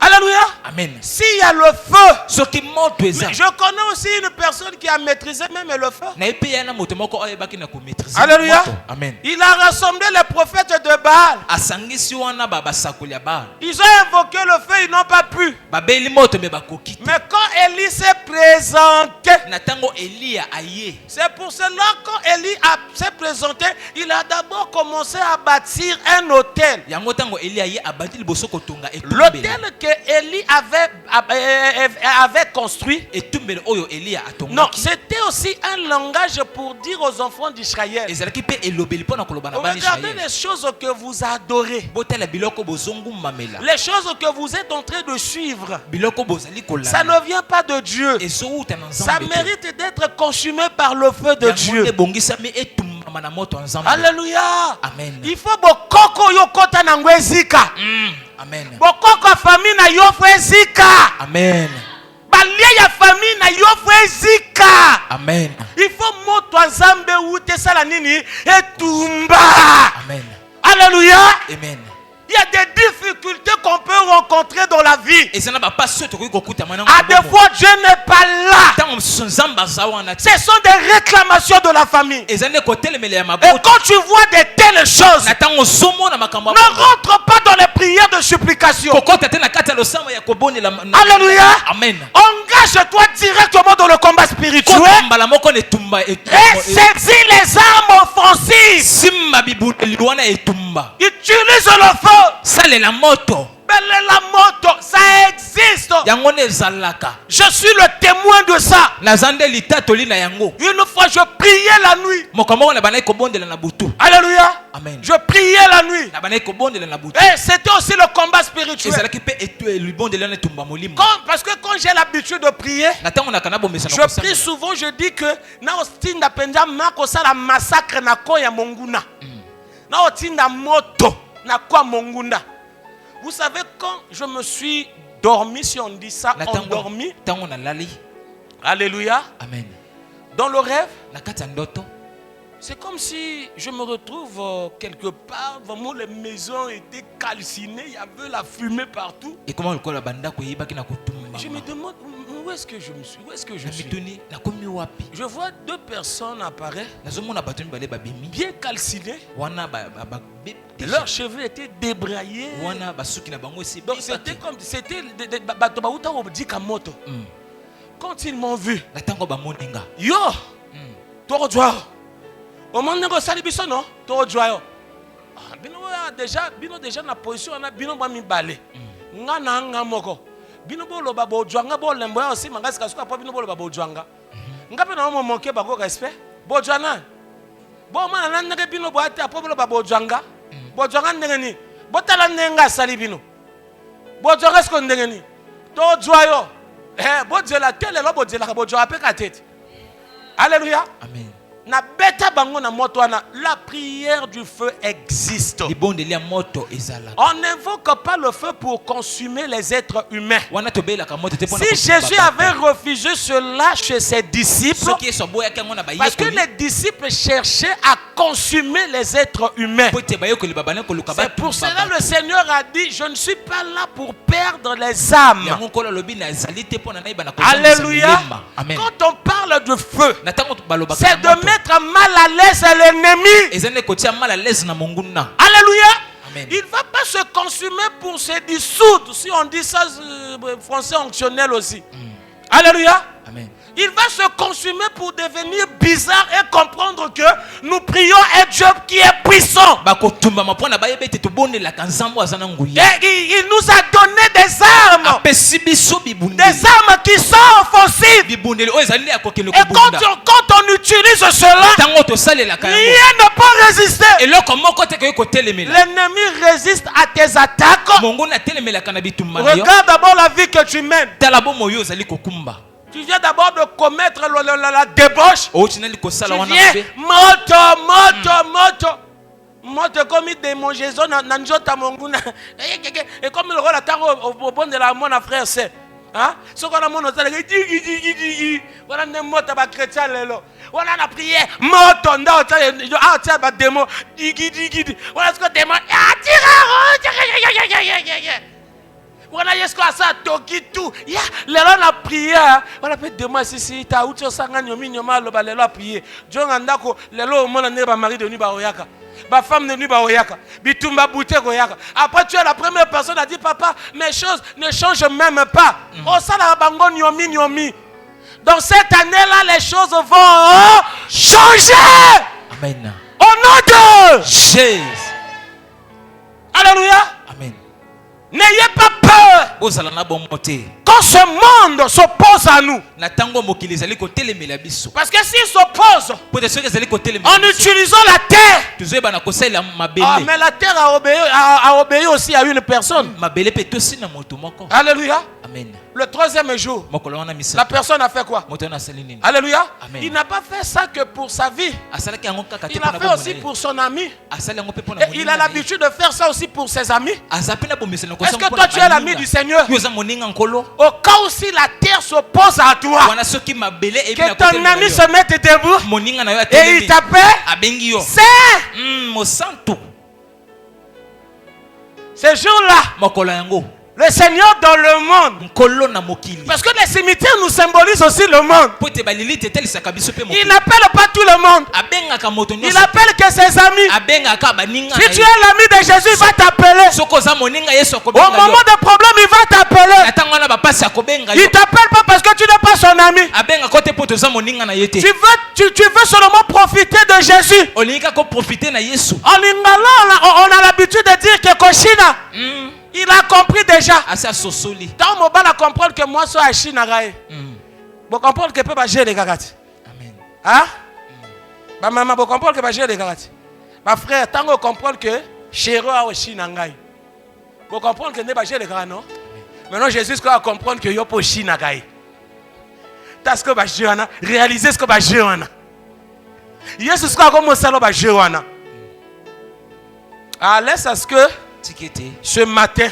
Alléluia. Amen. S'il y a le feu, je connais aussi une personne qui a maîtrisé même le feu. Alléluia. Amen. Il a rassemblé les prophètes de Baal. Ils ont invoqué le feu, ils n'ont pas pu. Mais quand Élie s'est présenté, c'est pour cela quand Élie s'est présenté, il a d'abord commencé à bâtir un autel. L'autel que Élie avait construit. Non, c'était aussi un langage pour dire aux enfants d'Israël. Regardez les choses que vous adorez. Les choses que vous êtes en train de suivre. Ça ne vient pas de Dieu. Ça mérite d'être consumé par le feu de Dieu. Alléluia. Amen. Il faut bokoko yokota na ngwezika. Amen. Bokoko famille na yofwezika. Amen. Balia ya famille na yofwezika. Amen. Il faut moto nzambe ute sala nini etumba. Amen. Alléluia. Amen. Il y a des difficultés qu'on peut rencontrer dans la vie. À des fois, Dieu n'est pas là. Ce sont des réclamations de la famille. Et quand tu vois de telles choses, ne rentre pas dans les prières de supplication. Alléluia. Amen. Engage-toi directement dans le combat spirituel et saisis les armes offensives. Utilise le feu. Ça la moto. La moto, ça existe. Je suis le témoin de ça. Une fois, je priais la nuit. Alléluia. Amen. Je priais la nuit. Et c'était aussi le combat spirituel. Parce que quand j'ai l'habitude de prier, je prie souvent, je dis que massacre na koya monguna. Na otinda moto na kwa mongunda. Vous savez, quand je me suis dormi, si on dit ça, endormi. Alléluia. Amen. Dans le rêve, c'est comme si je me retrouve quelque part, vraiment les maisons étaient calcinées, il y avait la fumée partout. Et comment je me demande où est-ce que je me suis, où est-ce que je suis. Je vois deux personnes apparaître, bien calcinées. Leurs cheveux étaient débraillés. Donc c'était comme quand ils m'ont vu, yo, Torodjoa, au moment où ça libère non, Torodjoa, déjà na position on a bino ba mi balé, ngana ngamoko, bino bolo babo djwanga bolo lemboya aussi mangasi kasuka po bino bolo babo djwanga, ngape na mo manquer bako respect, bojwana, bo mana nanga bino bo ate apo bolo babo djwanga. Bojanga ndengeni botala ndenga sali bino bojanga sko ndengeni to joyo bojela tele lo bojela ka bojoa pe ka tete. Alléluia. Amen. Na beta bango na moto wana, la prière du feu existe. On n'invoque pas le feu pour consumer les êtres humains. Si Jésus avait refusé cela chez ses disciples, parce que les disciples cherchaient à consumer les êtres humains, c'est pour cela le Seigneur a dit, je ne suis pas là pour perdre les âmes. Alléluia. Quand on parle de feu, c'est de mettre mal à l'aise l'ennemi. Alléluia. Amen. Il ne va pas se consumer pour se dissoudre. Si on dit ça, français fonctionnel aussi. Alléluia. Amen. Il va se consumer pour devenir bizarre et comprendre que nous prions un Dieu qui est puissant. Et il nous a donné des armes. Des armes qui sont offensives. Et quand on utilise cela, rien ne peut résister. L'ennemi résiste à tes attaques. Regarde d'abord la vie que tu mènes. Tu viens d'abord de commettre la débauche. Tu viens moto comme démangeaison na njota monguna. Et comme le rôle attend au bon de la mon frère c'est. Hein? Ce qu'on a mon hôtel, voilà ne moto ba chrétien lelo. Voilà la prière. Moto nda ah tiens ba démon. Voilà ce que démon. Ah tira. Voilà yesko asa toki tout. Ya lelo na prière. Voilà peut demain si ta uti osanga nyomi nyoma lo ba lelo prier. Jonga ndako lelo mona ne ba mari de nu ba oyaka. Ba femme de nu ba oyaka. Bitumba bouté oyaka. Après tu es la première personne à dire papa, mes choses ne changent même pas. Oh ça la bango nyomi. Dans cette année-là les choses vont changer. Amen. Au nom de Jésus. Alléluia. Amen. N'ayez pas peur. Quand ce monde s'oppose à nous. Parce que s'il s'oppose en utilisant la terre. Ah, mais la terre a obéi aussi à une personne. Alléluia. Amen. Le troisième jour, la personne a fait quoi? Alléluia. Amen. Il n'a pas fait ça que pour sa vie. Il a fait aussi pour son ami. Et il a l'habitude de faire ça aussi pour ses amis. Est-ce que toi tu es l'ami du Seigneur? Au cas où si la terre s'oppose à toi, que ton ami se mette debout et il t'appelle, c'est Ce jour-là, le Seigneur dans le monde. Parce que les cimetières nous symbolisent aussi le monde. Il n'appelle pas tout le monde. Il appelle que ses amis. Si tu es l'ami de Jésus, il va t'appeler. Au moment des problèmes, il va t'appeler. Il ne t'appelle pas parce que tu n'es pas son ami. Tu veux seulement profiter de Jésus. En lingala, on a l'habitude de dire que Koshina. Il a compris déjà. Tant mon a comprendre que moi, je suis à Chine. Vous comprenez que je peux pas gérer les gars. Amen. Hein? Ma maman, vous comprenez que je peux pas gérer les gars. Ma frère, tant que comprendre que chéro a au Chine. Vous comprenez que je ne peux pas gérer les gars, non? Maintenant, Jésus va comprendre que je peux pas Chine. T'as ce que je veux dire, réaliser ce que je veux dire. Jésus va commencer à gérer. Alors, c'est ce que ce matin,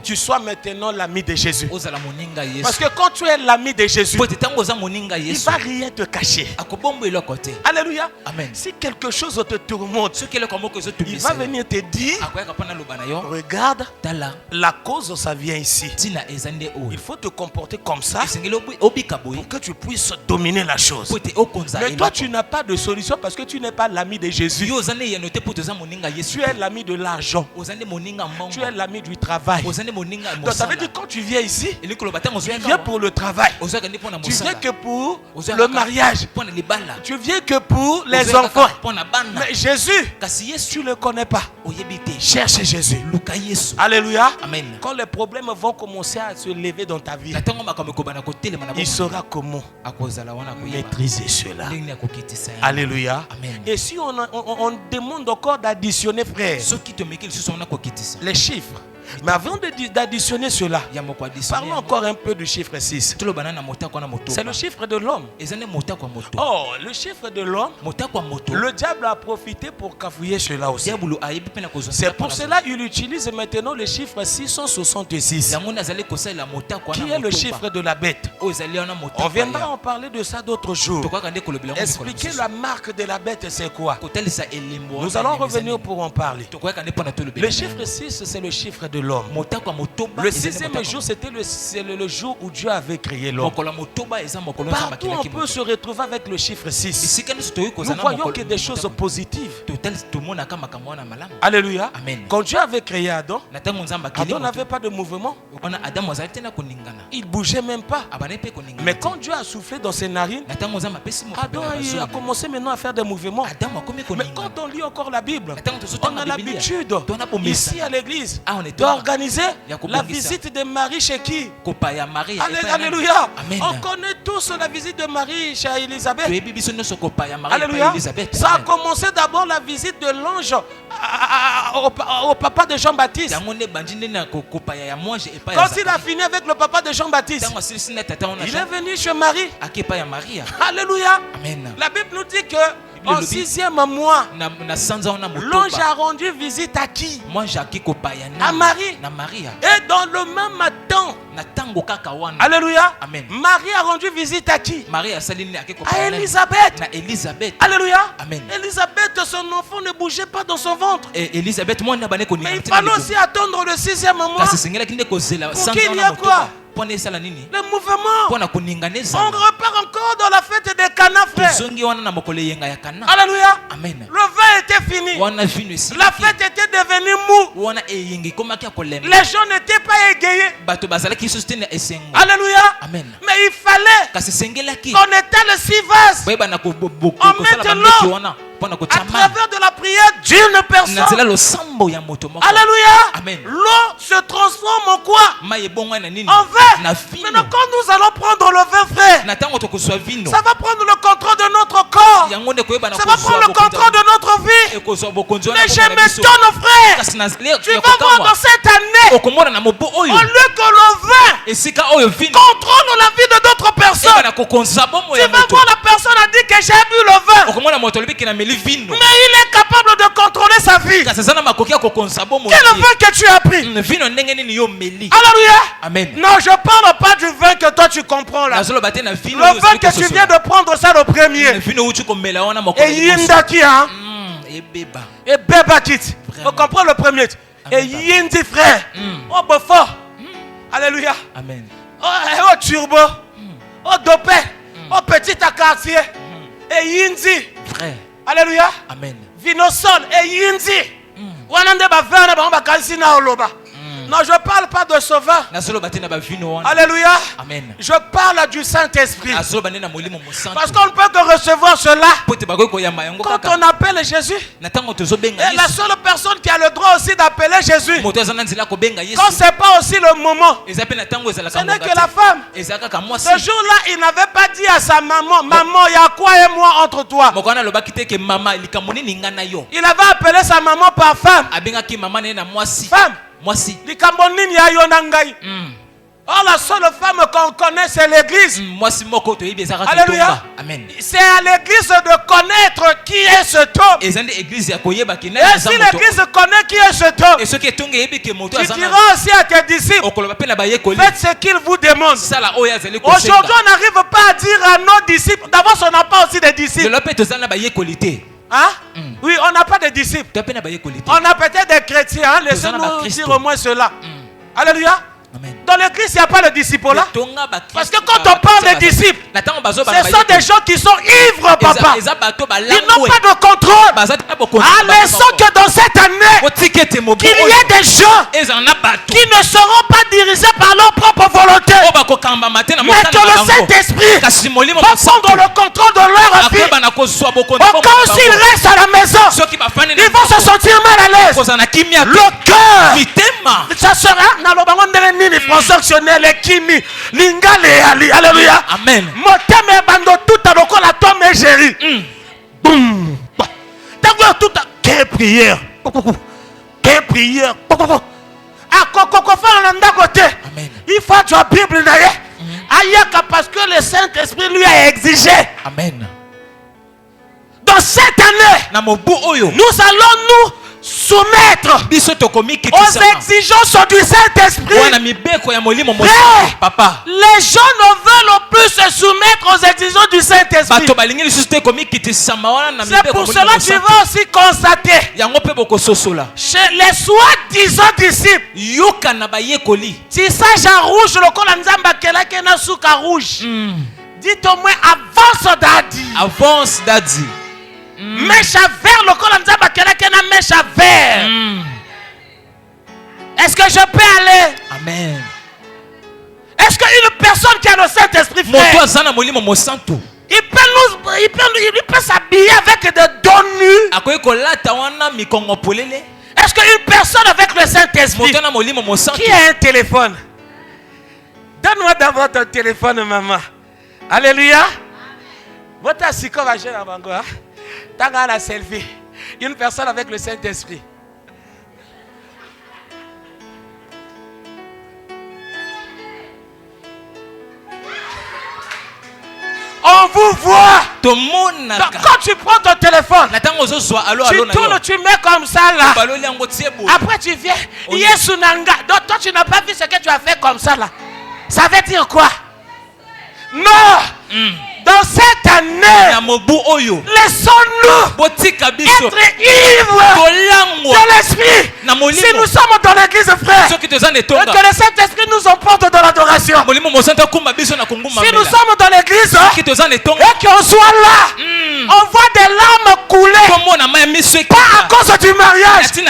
tu sois maintenant l'ami de Jésus. Parce que quand tu es l'ami de Jésus, il ne va rien te cacher. Alléluia. Amen. Si quelque chose te tourmente, il va venir te dire, regarde, la cause, ça vient ici. Il faut te comporter comme ça pour que tu puisses dominer la chose. Mais toi, tu n'as pas de solution parce que tu n'es pas l'ami de Jésus. Tu es l'ami de l'argent. Tu es l'ami du travail. Donc ça veut dire quand tu viens ici, tu viens pour le travail. Tu viens que pour le mariage. Tu viens que pour les enfants. Mais Jésus, tu ne le connais pas. Cherche Jésus. Alléluia. Amen. Quand les problèmes vont commencer à se lever dans ta vie, il saura comment maîtriser cela. Alléluia. Amen. Et si on demande encore d'additionner, frère, les chiffres. Mais avant d'additionner cela, parlons encore un peu du chiffre 6. C'est le chiffre de l'homme. Oh, le chiffre de l'homme, le diable a profité pour cafouiller cela aussi. C'est pour cela qu'il utilise maintenant le chiffre 666, qui est le chiffre de la bête. On viendra en parler de ça d'autres jours. Expliquer la marque de la bête, c'est quoi? Nous allons revenir pour en parler. Le chiffre 6, c'est le chiffre de l'homme. Le 6e jour, c'était le jour où Dieu avait créé l'homme. Partout on peut se retrouver avec le chiffre 6. Nous voyons que des choses positives. Alléluia. Amen. Quand Dieu avait créé Adam, Adam n'avait pas de mouvement. Il ne bougeait même pas. Mais quand Dieu a soufflé dans ses narines, Adam a commencé maintenant à faire des mouvements. Mais quand on lit encore la Bible, on a l'habitude ici à l'église d'organiser la visite de Marie chez qui? Alléluia. On connaît tous la visite de Marie chez Élisabeth. Alléluia. Ça a commencé d'abord la visite de l'ange au papa de Jean-Baptiste. Quand il a fini avec le papa de Jean-Baptiste, il est venu chez Marie. Alléluia. La Bible nous dit que en 6e mois, l'ange a rendu visite à qui? À Marie. Et dans le même temps, alléluia, amen, Marie a rendu visite à qui? À Élisabeth. Alléluia. Amen. Élisabeth, son enfant ne bougeait pas dans son ventre. Mais il fallait aussi attendre le 6e mois pour qu'il y ait quoi? Le mouvement. On repart encore dans la fête des Cana, frère. Alléluia. Amen. Le vin était fini. La fête était devenue mou. Les gens n'étaient pas égayés. Alléluia. Amen. Mais il fallait qu'on étale 6 vases. On mette l'eau. À travers de la prière d'une personne. Alléluia. Amen. L'eau se transforme en quoi? En vin. Maintenant, quand nous allons prendre le vin, frère, ça va prendre le contrôle de notre corps. Ça va prendre le contrôle de notre vie. Mais je m'étonne, frère. Tu vas voir dans cette année, au lieu que le vin contrôle la vie de d'autres personnes, tu vas voir la personne a dit que j'ai bu le vin. Mais il est capable de contrôler sa vie. Quel est le vin que tu as pris? Alléluia. Amen. Non, je ne parle pas du vin que toi tu comprends là. Le vin que tu viens de prendre, c'est le premier. Et Yindaki, hein? Et Beba Kit. Vous comprenez le premier? Et yindi frère. Oh bofo. Alléluia. Amen. Oh turbo. Oh dopé. Oh petit à quartier. Et yindi. Frère. Alléluia. Amen. Vinosol. Et yindi. Wanande ba vana ba kalisi na oloba. Non, je ne parle pas de sauveur. Alléluia. Amen. Je parle du Saint-Esprit. Parce qu'on ne peut que recevoir cela quand on appelle Jésus. Et la seule personne qui a le droit aussi d'appeler Jésus, quand ce n'est pas aussi le moment, ce n'est que la femme. Ce jour-là, il n'avait pas dit à sa maman, maman, il y a quoi et moi entre toi? Il avait appelé sa maman par femme. Femme. Oh, la seule femme qu'on connaît, c'est l'église. Alléluia. Amen. C'est à l'église de connaître qui est ce homme. Et si l'église connaît qui est ce homme, tu diras aussi à tes disciples, faites ce qu'il vous demande. Aujourd'hui, on n'arrive pas à dire à nos disciples, d'abord on n'a pas aussi des disciples. Hein? Oui, on n'a pas de disciples. On a peut-être des chrétiens. Hein? Laissez-nous dire au moins cela. Alléluia. Amen. Dans l'église, il n'y a pas de disciples là. Parce que quand on parle des disciples, ce sont des gens qui sont ivres, papa. Ils n'ont pas de contrôle. Laissons que dans cette année, qu'il y ait des gens qui ne seront pas dirigés par leur propre volonté, mais que le Saint-Esprit va prendre le contrôle de leur vie. Au cas où s'ils restent à la maison, ils vont se sentir mal à l'aise. Le cœur, ça sera les fonctionnels, les kimi, l'ingale ali, alléluia. Amen. Moteme bando tout à l'eau la tombe égérie. Boum. T'as tout à quelle prière. Quelle prière. Ah, koko fa côté. Il faut que la Bible d'ailleurs. Ayaka parce que le Saint-Esprit lui a exigé. Amen. Dans cette année, nous allons nous soumettre aux exigences du Saint-Esprit. Papa. Les gens ne veulent plus se soumettre aux exigences du Saint-Esprit. C'est pour cela que tu vas aussi constater chez les soi-disant disciples, tissage en rouge, le col nzamba kelake na souka rouge. Dites au moins avance daddy. Avance daddy. Mèche à vert, le col nzamba kelake na mèche à vert. Est-ce que je peux aller? Amen. Est-ce qu'une personne qui a le Saint-Esprit, frère, il peut s'habiller avec des dons nus? Est-ce qu'une personne avec le Saint-Esprit qui a un téléphone? Donne-moi d'abord ton téléphone, maman. Alléluia. Votre siko va jouer à Bango. T'as la selfie. Une personne avec le Saint-Esprit. On vous voit. Quand tu prends ton téléphone, tu tournes, tu mets comme ça là. Après tu viens. Yesu Nanga. Donc toi tu n'as pas vu ce que tu as fait comme ça là. Ça veut dire quoi? Non. Dans cette année, laissons-nous être ivres de l'esprit. Si nous sommes dans l'église, frère, et que le Saint-Esprit nous emporte dans l'adoration. Si nous sommes dans l'église et qu'on soit là, on voit des larmes couler. Pas à cause du mariage, mais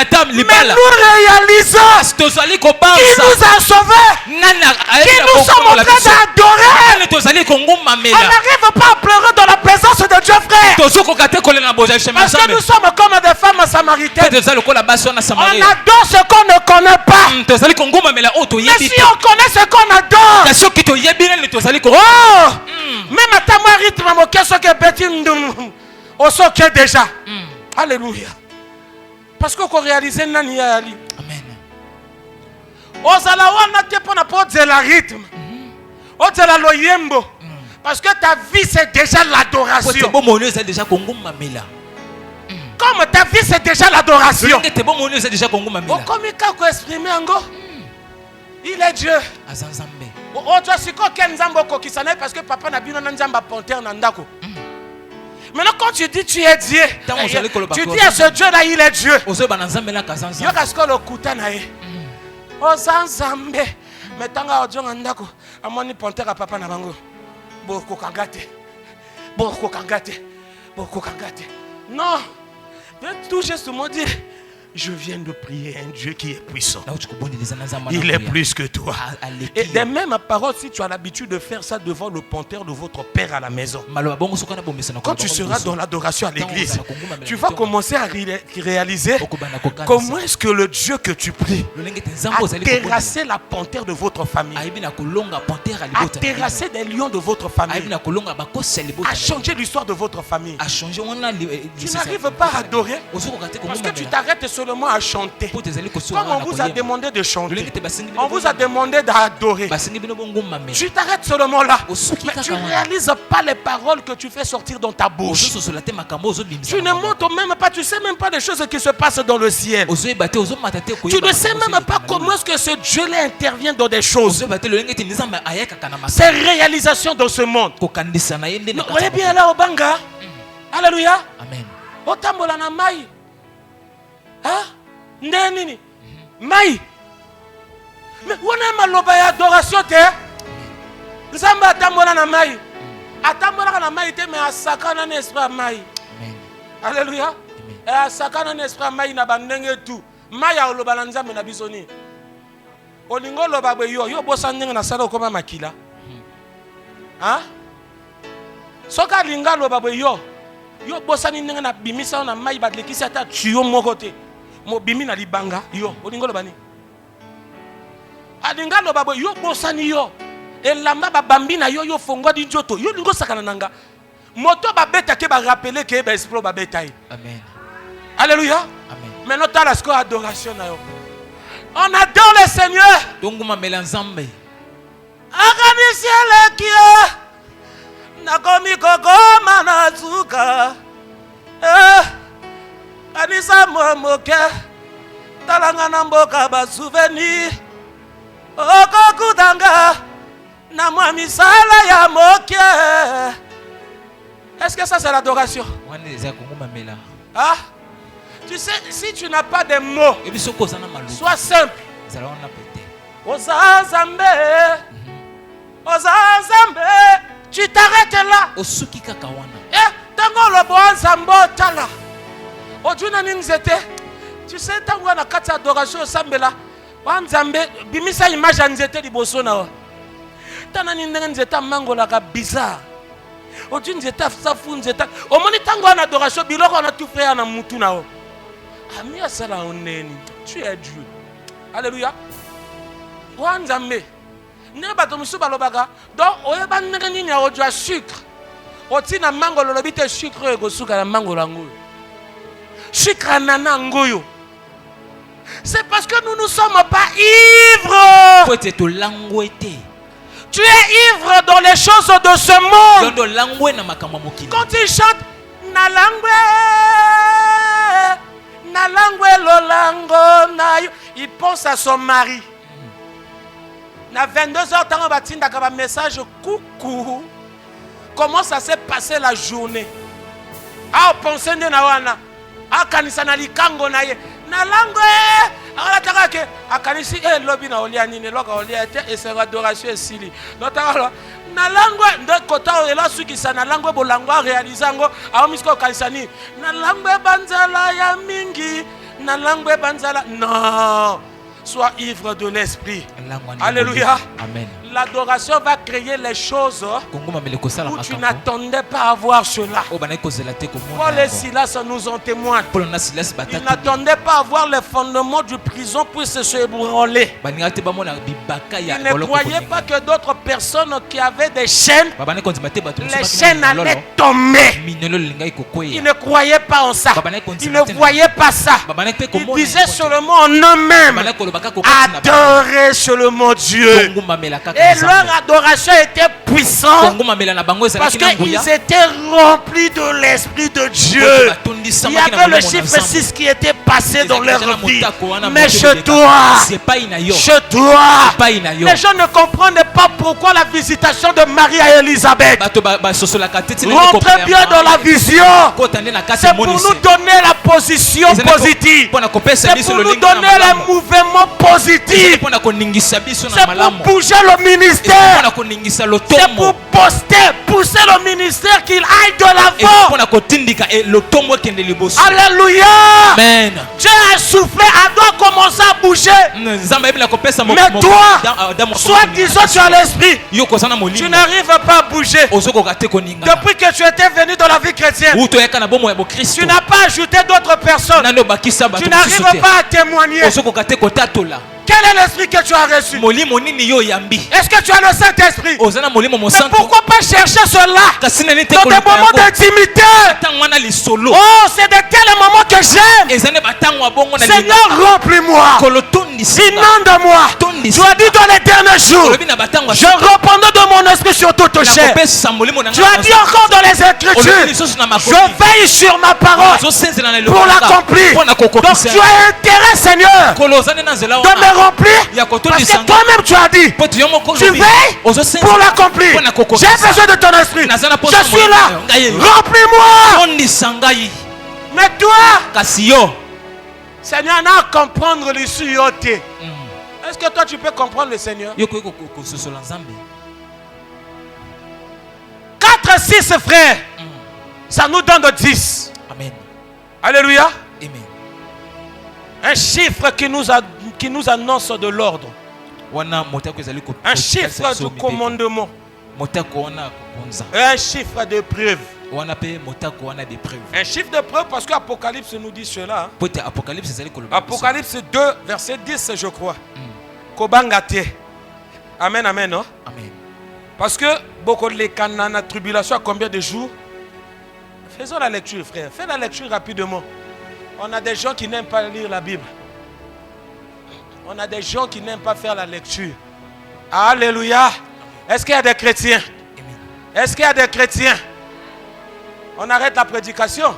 nous réalisons qui nous a sauvés, qui nous sommes en train d'adorer. On n'arrive pas à pleurer dans la présence de Dieu, frère. Parce que nous sommes comme des femmes samaritaines. On adore ce qu'on ne connaît pas. Mais si on connaît ce qu'on adore, même à ta mari, tu m'as moqué ce que petit on s'en déjà. Alléluia. Parce qu'on réalise Nani Ali. Amen. Ozalawa n'a pas de la rythme. Ozala loyembo. Parce que ta vie c'est déjà l'adoration. Comme ta vie c'est déjà l'adoration. Il est Dieu. Parce que papa n'a pas nzamba panthère nandako. Maintenant, quand tu dis tu es Dieu, tu dis à ce Dieu-là, il est Dieu. Yokasko kutanae. Ozanzambe. Metanga ojonga ndako. Amoni pontera papa na bango. Boko kangate. Boko kangate. Boko kangate. Non. Tout juste me dire. Je viens de prier un Dieu qui est puissant. Il est plus que toi. Et de même parole, si tu as l'habitude de faire ça devant le panthère de votre père à la maison, quand tu seras dans l'adoration à l'église, tu vas commencer à réaliser comment est-ce que le Dieu que tu pries a terrassé la panthère de votre famille, a terrassé des lions de votre famille, a changé l'histoire de votre famille. Tu n'arrives pas à adorer parce que tu t'arrêtes seulement à chanter. Comme on vous a demandé de chanter, on vous a demandé d'adorer, tu t'arrêtes seulement là. Mais tu ne réalises pas les paroles que tu fais sortir dans ta bouche. Tu ne montres même pas, tu ne sais même pas les choses qui se passent dans le ciel. Tu ne sais même pas comment est-ce que ce Dieu-là intervient dans des choses. Ces réalisations dans ce monde. Voyez bien là au Banga. Alléluia. Amen. Otambola na mai. Ah, nini? Mai. Mais on a maloba ya adoration te. Nzamba atambola na mai. Atambola na mai te mais asakana na esprit mai. Amen. Alléluia. Et asakana na esprit mai na bandenge tout. Mai ya loba na nzambe na bisoni. Olingo loba bwe yo bosa ndenge na sala okoma makila. Hein? Soka linga loba bwe yo bosa ndenge na bimisa na mai badlekisa ta tuyo moko te. Mo bimi na libanga yo olingo loba ni. Adinga loba bwe yo bosa ni yo. Elamba babambi na yo fongo di njoto. Yo lingo sakana nanga. Moto babeta ke ba rappeler ke ba esprit babeta. Amen. Alléluia. Amen. Maintenant tu as la score adoration na yo. On adore le Seigneur. Tonguma melanzambe. Akanisi elekia. Nakomi kokoma na zuka. Kanisa momoke. Talanga na mboka ba souvenir. Okokudanga. Na mwa misala ya moke. Est-ce que ça c'est l'adoration? Ah? Tu sais, si tu n'as pas de mots, sois simple. Ozazambe. Ozazambe. Tu t'arrêtes là. Tango le bon zambo tala. Ojuna ningzete. Tu sais, tango na kati adoration sambela. Wanzambe bimisa image nzete liboso na. Tana nindenga nzeta mangola ka bizarre. Ojuna nzeta safu nzeta. Omoni tango na adoration biloko na tout frère na mutu na. Amia sala oneni. Tu es Dieu. Alléluia. Wanzambe. Ne bato musu balobaga. Donc oyeba ndenge nini ya ojwa sucre. Otina mango lolobi te sucre ego suka na mango lango. Sucre nana ngoyo. C'est parce que nous ne sommes pas ivres. Tu es ivre dans les choses de ce monde. Quand il chante na langue lolango na yo, il pense à son mari. Na 22h tant batinda ka message coucou. Comment ça s'est passé la journée? Ah pensez na wana. Ah kanisa na likango na ye. Na langue ala takake akanisi lobi na olia nini loka olia te et c'est adoration esili. Notala na langue de kota ela suki sana langue bolango réalisango a misko kanisani. Na langue banzala ya mingi, na langue banzala non. Sois ivre de l'esprit. Alléluia. Amen. L'adoration va créer les choses où tu n'attendais pas à voir cela. Paul et Silas nous en témoignent. Ils n'attendaient pas à voir les fondements du prison pour se ébranler. Ils ne croyaient pas que d'autres personnes qui avaient des chaînes, les chaînes allaient tomber. Ils ne croyaient pas en ça. Ils ne voyaient pas ça. Ils disaient seulement en eux-mêmes, adorer seulement Dieu. Et leur adoration était puissante parce qu'ils étaient remplis de l'Esprit de Dieu. Il y avait le chiffre 6 qui était passé dans leur vie. Mais chez toi, les gens ne comprennent pas pourquoi la visitation de Marie à Élisabeth. Rentrez bien dans la vision. C'est pour nous donner la position positive. C'est pour nous donner les mouvements positifs. C'est pour bouger le ministère. C'est pour pousser le ministère qu'il aille de l'avant. Alléluia. Amen. Dieu a soufflé, elle doit commencer à bouger. Mais toi, soit disant tu as l'esprit, tu n'arrives pas à bouger. Depuis que tu étais venu dans la vie chrétienne, tu n'as pas ajouté d'autres personnes. Tu n'arrives pas à témoigner. Quel est l'esprit que tu as reçu? Est-ce que tu as le Saint-Esprit? Mais pourquoi pas chercher cela dans des moments d'intimité? Oh, c'est de tels moments que j'aime. Seigneur, remplis-moi. Inonde-moi. Tu as dit dans les derniers jours, je répandrai de mon esprit sur toute chair. Tu as dit encore dans les Écritures, je veille sur ma parole pour l'accomplir. Donc tu as intérêt, Seigneur, de me remplir, parce que toi-même tu as dit, tu veilles pour l'accomplir. J'ai besoin de ton esprit. Je suis là. Remplis-moi. Mais toi, Seigneur, n'a à comprendre l'issue. Est-ce que toi tu peux comprendre le Seigneur? 4, 6 frères, ça nous donne 10. Amen. Alléluia. Amen. Un chiffre qui nous annonce de l'ordre. Un chiffre de commandement. Et un chiffre de preuve. Un chiffre de preuve parce qu'Apocalypse nous dit cela. Apocalypse 2, verset 10, je crois. Kobangate. Amen, amen, non? Amen. Parce que beaucoup de la tribulation à combien de jours? Faisons la lecture, frère. Fais la lecture rapidement. On a des gens qui n'aiment pas lire la Bible. On a des gens qui n'aiment pas faire la lecture. Alléluia. Est-ce qu'il y a des chrétiens? Est-ce qu'il y a des chrétiens? On arrête la prédication?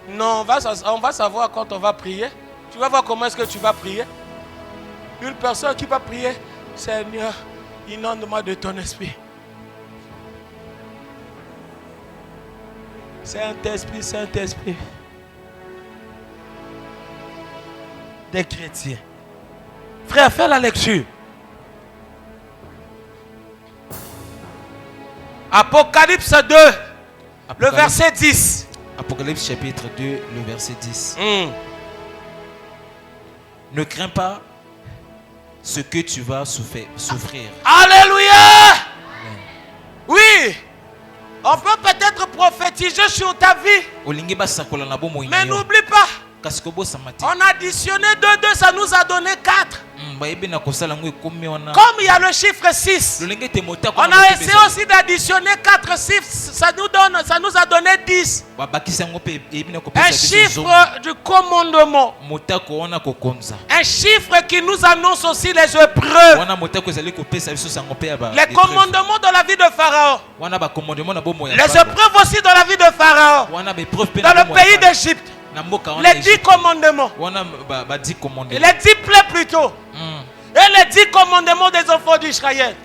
Non, on va savoir quand on va prier. Tu vas voir comment est-ce que tu vas prier. Une personne qui va prier, Seigneur, inonde-moi de ton esprit. Saint-Esprit, Saint-Esprit. Des chrétiens. Frère, fais la lecture. Apocalypse 2, le verset 10. Apocalypse chapitre 2, le verset 10. Ne crains pas ce que tu vas souffrir. Alléluia. Amen. Oui. On peut peut-être prophétiser sur ta vie. Mais n'oublie pas. On a additionné 2, ça nous a donné 4. Comme il y a le chiffre 6, on a essayé aussi d'additionner 4 chiffres, ça nous a donné 10. Un chiffre du commandement. Un chiffre qui nous annonce aussi les épreuves. Les commandements de la vie de Pharaon. Les épreuves aussi de la vie de Pharaon. Dans le pays d'Égypte. Les 10 commandements. Les 10 plaies plutôt. Et les 10 commandements des enfants d'Israël.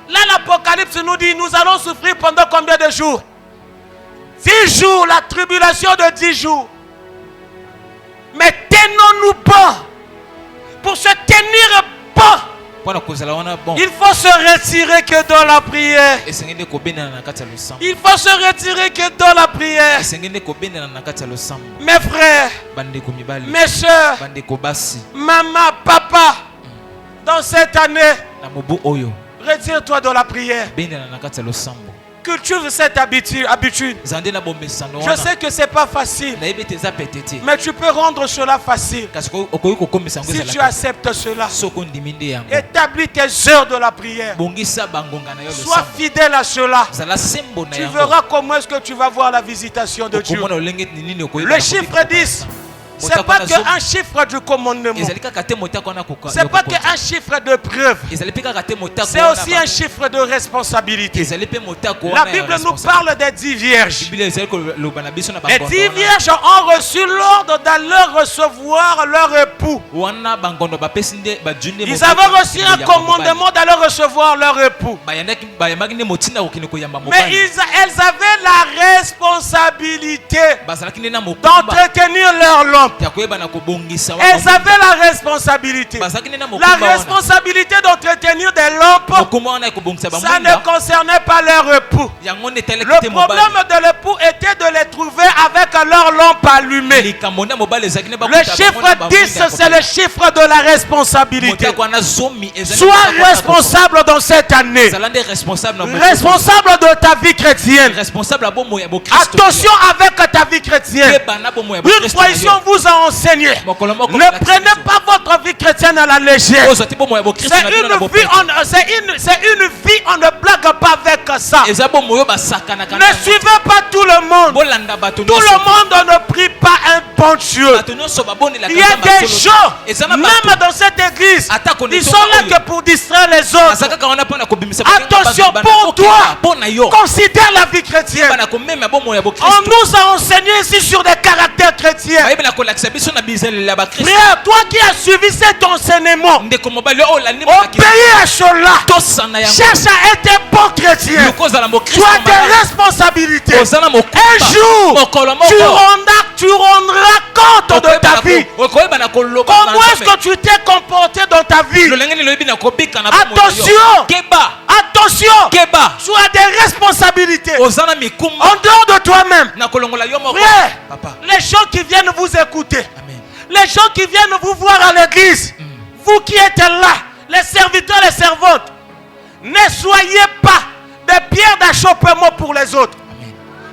Là, l'Apocalypse nous dit, nous allons souffrir pendant combien de jours? 10 jours, la tribulation de 10 jours. Mais tenons-nous bon. Pour se tenir bon, il faut se retirer que dans la prière. Il faut se retirer que dans la prière. Mes frères, mes soeurs, maman, papa, dans cette année, retire-toi dans la prière. Cultive cette habitude. Je sais que ce n'est pas facile, mais tu peux rendre cela facile si tu acceptes cela. Établis tes heures de la prière. Sois fidèle à cela. Tu verras comment est-ce que tu vas voir la visitation de Dieu. Le chiffre 10 C'est pas qu'un chiffre du commandement. C'est pas qu'un chiffre de preuve. C'est aussi un chiffre de responsabilité. La Bible nous parle des 10 vierges. Les 10 vierges ont reçu l'ordre d'aller recevoir leur époux. Ils avaient reçu un commandement d'aller recevoir leur époux. Mais elles avaient la responsabilité d'entretenir leur lampe. Elles avaient la responsabilité. La responsabilité d'entretenir des lampes, ça ne concernait pas leur époux. Le problème de l'époux était de les trouver avec leur lampe allumée. Le chiffre 10, c'est le chiffre de la responsabilité. Sois responsable dans cette année. Responsable de ta vie chrétienne. Attention avec ta vie chrétienne. Une tradition vous a enseigné. Ne prenez pas votre vie chrétienne à la légère. C'est une vie, on ne blague pas avec ça. Ne suivez pas tout le monde. Tout le monde ne prie pas un bon Dieu. Il y a des gens, même dans cette église, ils sont là que pour distraire les autres. Attention pour toi. Considère la vie chrétienne. On nous a enseigné ici sur des caractères chrétiens. Frère, toi qui as suivi cet enseignement, au pays à cela, cherche à être un bon chrétien. Tu as des responsabilités. Un jour, tu rendras compte de ta vie. Comment est-ce que tu t'es comporté dans ta vie? Attention, attention, tu as des responsabilités en dehors de toi-même. Frère, les gens qui viennent vous écouter, les gens qui viennent vous voir à l'église, vous qui êtes là, les serviteurs, les servantes, ne soyez pas des pierres d'achoppement pour les autres.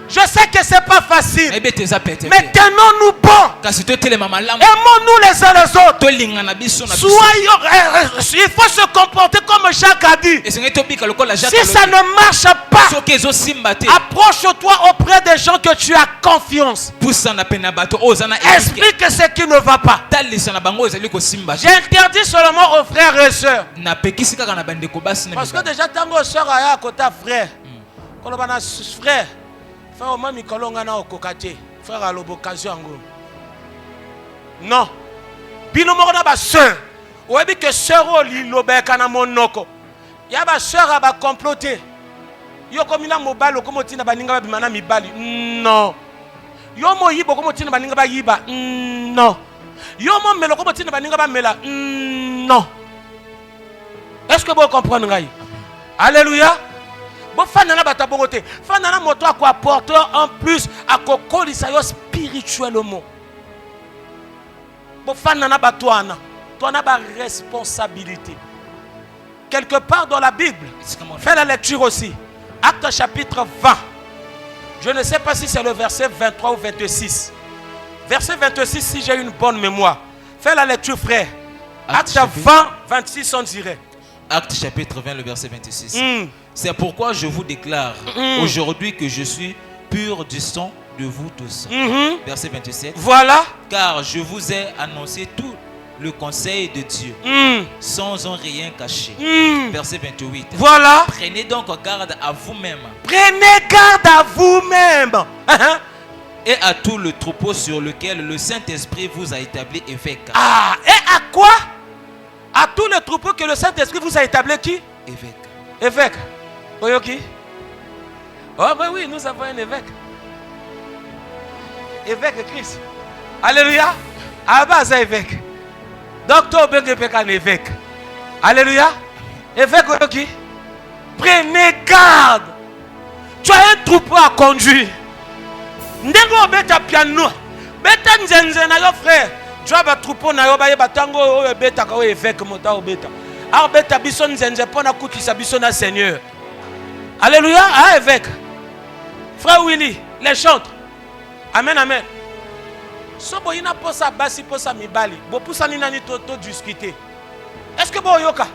Je sais que c'est pas facile, mais tenons-nous bons. Aimons-nous les uns les autres. Soyons, il faut se comporter comme Jacques a dit. Si ça ne marche pas, approche-toi auprès des gens que tu as confiance. Explique ce qui ne va pas. J'interdis seulement aux frères et sœurs. Parce que déjà, tant que sœur a à côté frère, frère. Frère, frère, à l'occasion. Non. Bino mona ba sœur. Oyebi que sœur li lobeka na monoko. Ya ba sœur a ba comploter. Yo komina mobile komotina baninga ba bimana mibali. Non. Yo mo yibo komotina baninga ba yiba. Non. Yo mo melo komotina baninga ba mela. Non. Est-ce que vous comprenez? Alléluia. Bon, fanana batabongote. Fanana moto à quoi apporter en plus à kokolisayo spirituellement. Bon, fanana batoana. Toi na ba responsabilité. Quelque part dans la Bible. Fais la lecture aussi. Acte chapitre 20. Je ne sais pas si c'est le verset 23 ou 26. Verset 26 si j'ai une bonne mémoire. Fais la lecture, frère. Acte 20, 26 on dirait. Acte chapitre 20, le verset 26. C'est pourquoi je vous déclare aujourd'hui que je suis pur du sang de vous tous. Verset 27. Voilà. Car je vous ai annoncé tout le conseil de Dieu sans en rien cacher. Verset 28. Voilà. Prenez donc garde à vous-même. Prenez garde à vous-même. Et à tout le troupeau sur lequel le Saint-Esprit vous a établi évêque. Ah, et à quoi? À tout le troupeau que le Saint-Esprit vous a établi qui? Évêque. Évêque. Oyoki? Oh ben oui, nous avons un évêque. Évêque Christ. Alléluia. Abaza évêque. Docteur Bengepe un évêque. Alléluia. Évêque Oyoki. Prenez garde. Tu as un troupeau à conduire. Ndengo beta piano. Beta nzenze na yo frère. Tu as un troupeau na yo ba batango beta ka évêque mota beta. Alors beta bison nzenze pona kutisa bison na Seigneur. Alléluia. Ah évêque. Frère Willy, les chantres. Amen, amen. Sobo ina posa basi posa mibali. Bo pusa ni nani to discuter. Est-ce que bo yoka?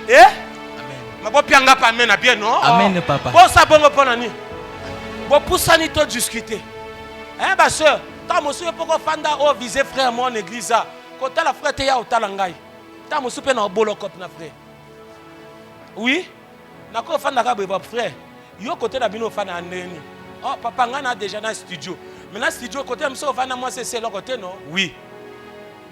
Eh? Amen. Ma bo pianga pa amen bien non? Amen papa. Posa bongo pona ni. Bo pusa ni to discuter. Hein ba sœur, Ta mosu poko fanda o viser frère mon église a. Kota la frère te ya otala ngai. Ta mosu pe na bolo kop na frère. Oui. Na ko fanda ka beba frère. Yo côté na bino fanda ndeni. Oh papa nga na déjà na studio. Mais na studio côté mso fanda moi c'est le côté non? Oui.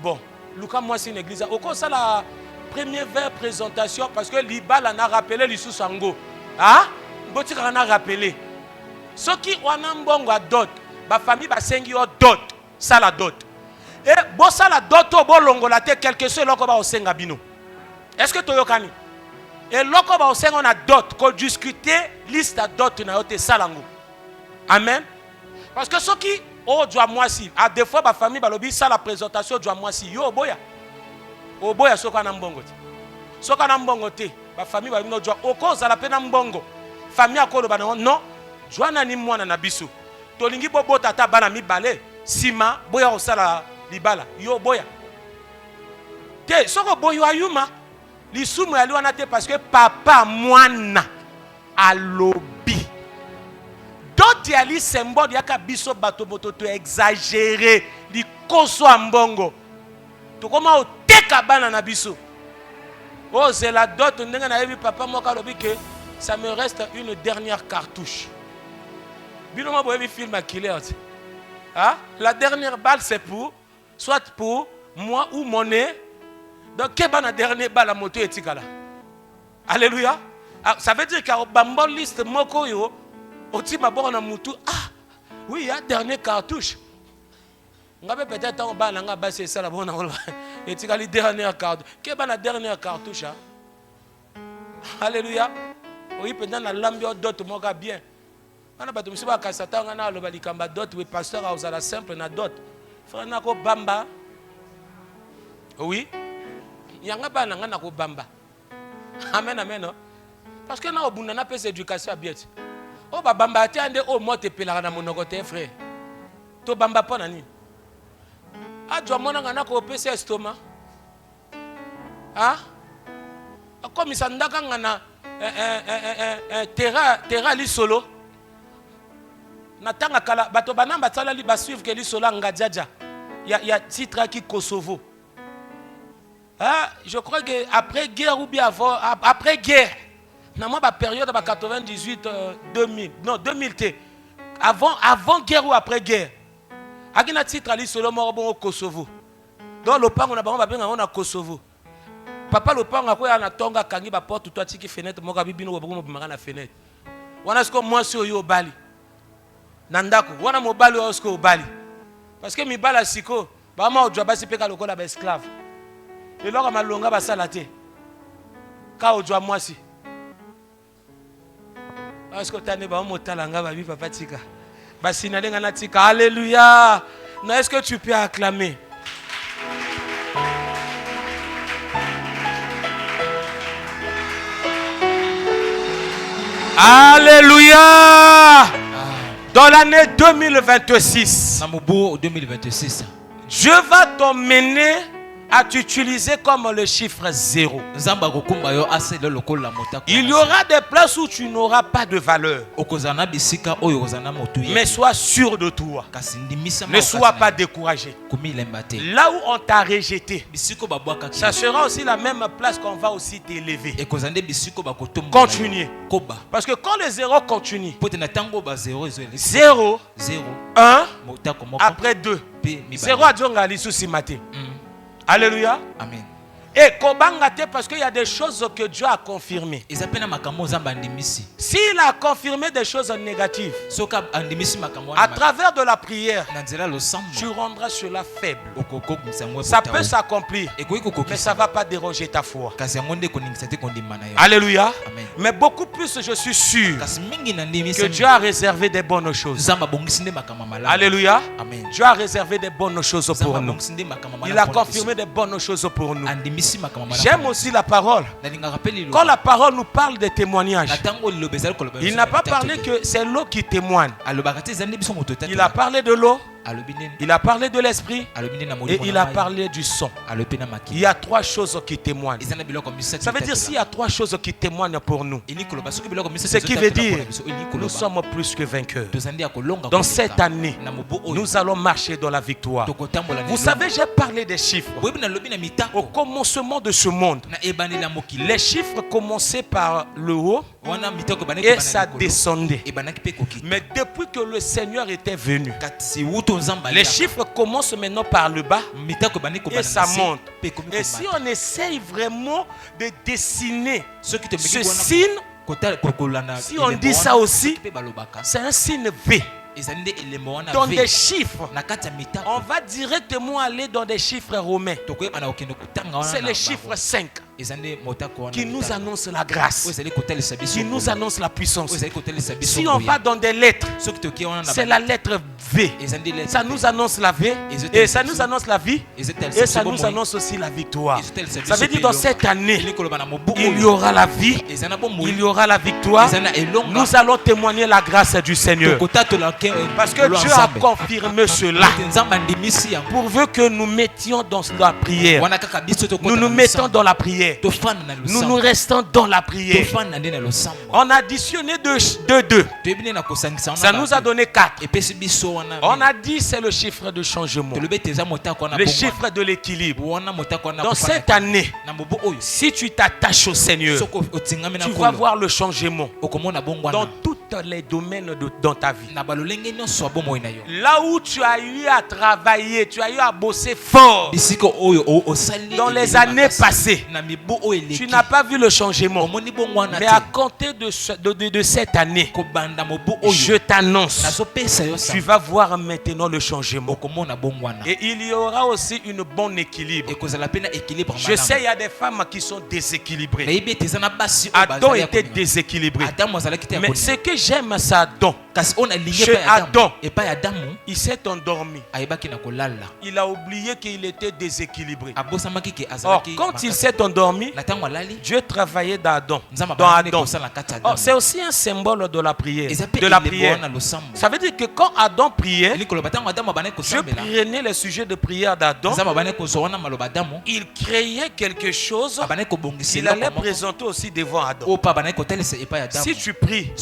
Bon, Lucas moi c'est une église. Au cours ça la première vers présentation parce que Libala n'a rappelé l'issue sango. Ah? Boti kana rappelé. Ce qui wana mbongo a dot. Ba famille ba sengi o dot, ça la dot. Et bo ça la dot o bo longola te quelque chose loko ba osenga bino. Est-ce que toyokani? Et loko ba osenga na dot ko discuter liste à dot na yote salango. Amen. Parce que ce qui o doit moi si à des fois ba famille ba lobi ça la présentation doit moi si yo boya. O boya soka na mbongo te. Soka na mbongo te, ba famille ba bino doit o ko za la pena mbongo. Famille akolo ba non, joana ni mwana na biso. Tolingi bobo tata bana mibale sima boya osala libala yo boya te soko boyo ayuma lisumu ya liwana te parce que papa mwana alobi doti ali symbole yaka biso bato boto to exagérer li koso ambongo to koma oteka bana na biso o zela dot ndenga na yebi papa moka lobi que ça me reste une dernière cartouche. Binomo boyebi film à killer. Ah, la dernière balle c'est pour soit pour moi ou mon nez. Donc quelle la dernière balle à moto etikala. Alléluia. Ah, ça veut dire qu'à bambol liste moko yo oti mabona mutu ah oui il y a dernière cartouche. Ngabe peut-être en bas nga basse ça la bonne etikali dernière cartouche. Quelle la dernière cartouche hein? Alléluia. Oui peut-être la lambio d'autres moka bien. On a pas de monsieur ba kasata ngana lo balikamba dot we pasteur a osala simple na dot. Frère na ko bamba. Oui. Yanga ba na ngana ko bamba. Amen amen no. Parce que na obunda na pesa éducation à bien. O ba bamba atiande o mote pelaka na monoko te frère. To bamba pona ni. A jo mona ngana ko pesa estomac. Ah? Comme ça ndaka ngana terra li solo. Natanga kala bato banamba tsala li ba suivre que li sola ngadjaja. Il y a titre qui Kosovo. Ah, je crois que après guerre ou bien avant après guerre. Na moi ba période ba 98 2000. Non, 2000 t. Avant guerre ou après guerre. Akina titre li solo mo bon au Kosovo. Donc le pango na bango ba benga on a Kosovo. Papa le pango ko ya na tonga kangi ba porte toi tiki fenêtre mo ka bibino bo mo bimaka na fenêtre. Wana sko moi so yo bali. Nandako wana mobali osko obali parce que mibala siko ba ma odwa basi peka lokola ba esclave et loko malonga ba salate ka odwa mwasi asko tane ba motalanga ba bi papa tika basi na lenga na tika. Alléluia. Non, est-ce que tu peux acclamer? Alléluia. Dans l'année 2026, Dieu va t'emmener à t'utiliser comme le chiffre 0. Il y aura des places où tu n'auras pas de valeur. Mais sois sûr de toi. Ne sois pas découragé. Là où on t'a rejeté, ça sera aussi la même place qu'on va aussi t'élever. Continuez. Parce que quand le 0 continue, 0, 1, après 2, 0 à Djonga Lissou Simate. Alléluia. Amen. Et Kobangate parce qu'il y a des choses que Dieu a confirmées. S'il a confirmé des choses négatives, à travers de la prière, tu rendras cela faible. Ça peut s'accomplir, mais ça ne va pas déranger ta foi. Alléluia. Amen. Mais beaucoup plus, je suis sûr que Dieu a réservé des bonnes choses. Alléluia. Amen. Dieu a réservé des bonnes choses pour nous. Il a confirmé des bonnes choses pour nous. J'aime aussi la parole. Quand la parole nous parle des témoignages, il n'a pas parlé que c'est l'eau qui témoigne. Il a parlé de l'eau, Il a parlé de l'esprit et il a parlé du son. Il y a 3 choses qui témoignent. Ça veut dire s'il y a 3 choses qui témoignent pour nous, ce qui veut dire nous sommes plus que vainqueurs. Dans cette année, nous allons marcher dans la victoire. Vous savez, j'ai parlé des chiffres. Au commencement de ce monde, les chiffres commençaient par le haut et ça descendait. Mais depuis que le Seigneur était venu, les chiffres commencent maintenant par le bas et ça monte. Et si on essaye vraiment de dessiner ce signe, si on dit ça aussi, c'est un signe V. Dans des chiffres, on va directement aller dans des chiffres romains. C'est le chiffre 5 qui nous annonce la grâce, qui nous annonce la puissance. Si on va dans des lettres, c'est la lettre V. Ça nous annonce la V, et ça nous annonce la vie, et ça nous annonce aussi la victoire. Ça veut dire dans cette année, il y aura la vie, il y aura la victoire. Nous allons témoigner la grâce du Seigneur. Parce que Dieu a confirmé cela. Pourvu que nous mettions dans la prière, nous nous mettons dans la prière. Nous restons dans la prière. On a additionné 2. Ça nous a donné 4. On a dit c'est le chiffre de changement, le chiffre de l'équilibre. Dans cette année, si tu t'attaches au Seigneur, tu vas voir le changement dans tous les domaines dans ta vie. Là où tu as eu à travailler, tu as eu à bosser fort dans les années passées, tu n'as pas vu le changement. Mais à compter de cette année, je t'annonce, tu vas voir maintenant le changement. Et il y aura aussi une bonne équilibre. Je sais, il y a des femmes qui sont déséquilibrées. Adam était déséquilibré. Mais ce que j'aime, c'est Adam. Chez Adam, il s'est endormi. Il a oublié qu'il était déséquilibré. Or, quand il s'est endormi, Dieu travaillait dans Adam. C'est aussi un symbole de la prière. Ça veut dire que quand Adam priait, Dieu prenait le sujet de prière d'Adam. Il créait quelque chose. Il allait présenter aussi devant Adam. Si tu pries,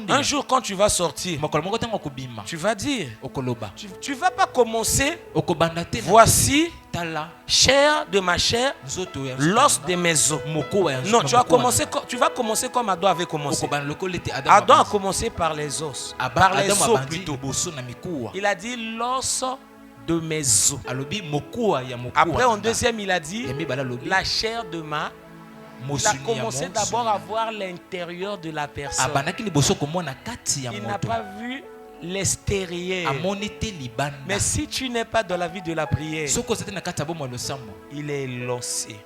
un jour quand tu vas sortir, tu vas dire, tu ne vas pas commencer, voici chair de ma chair, l'os de mes os. Non, tu vas commencer comme Adam avait commencé. Adam a commencé par les os, par les os plutôt. Il a dit l'os de mes os. Après en deuxième il a dit la chair de ma. Il a commencé d'abord à voir l'intérieur de la personne. Il n'a pas vu l'extérieur. Mais si tu n'es pas dans la vie de la prière, il est lancé.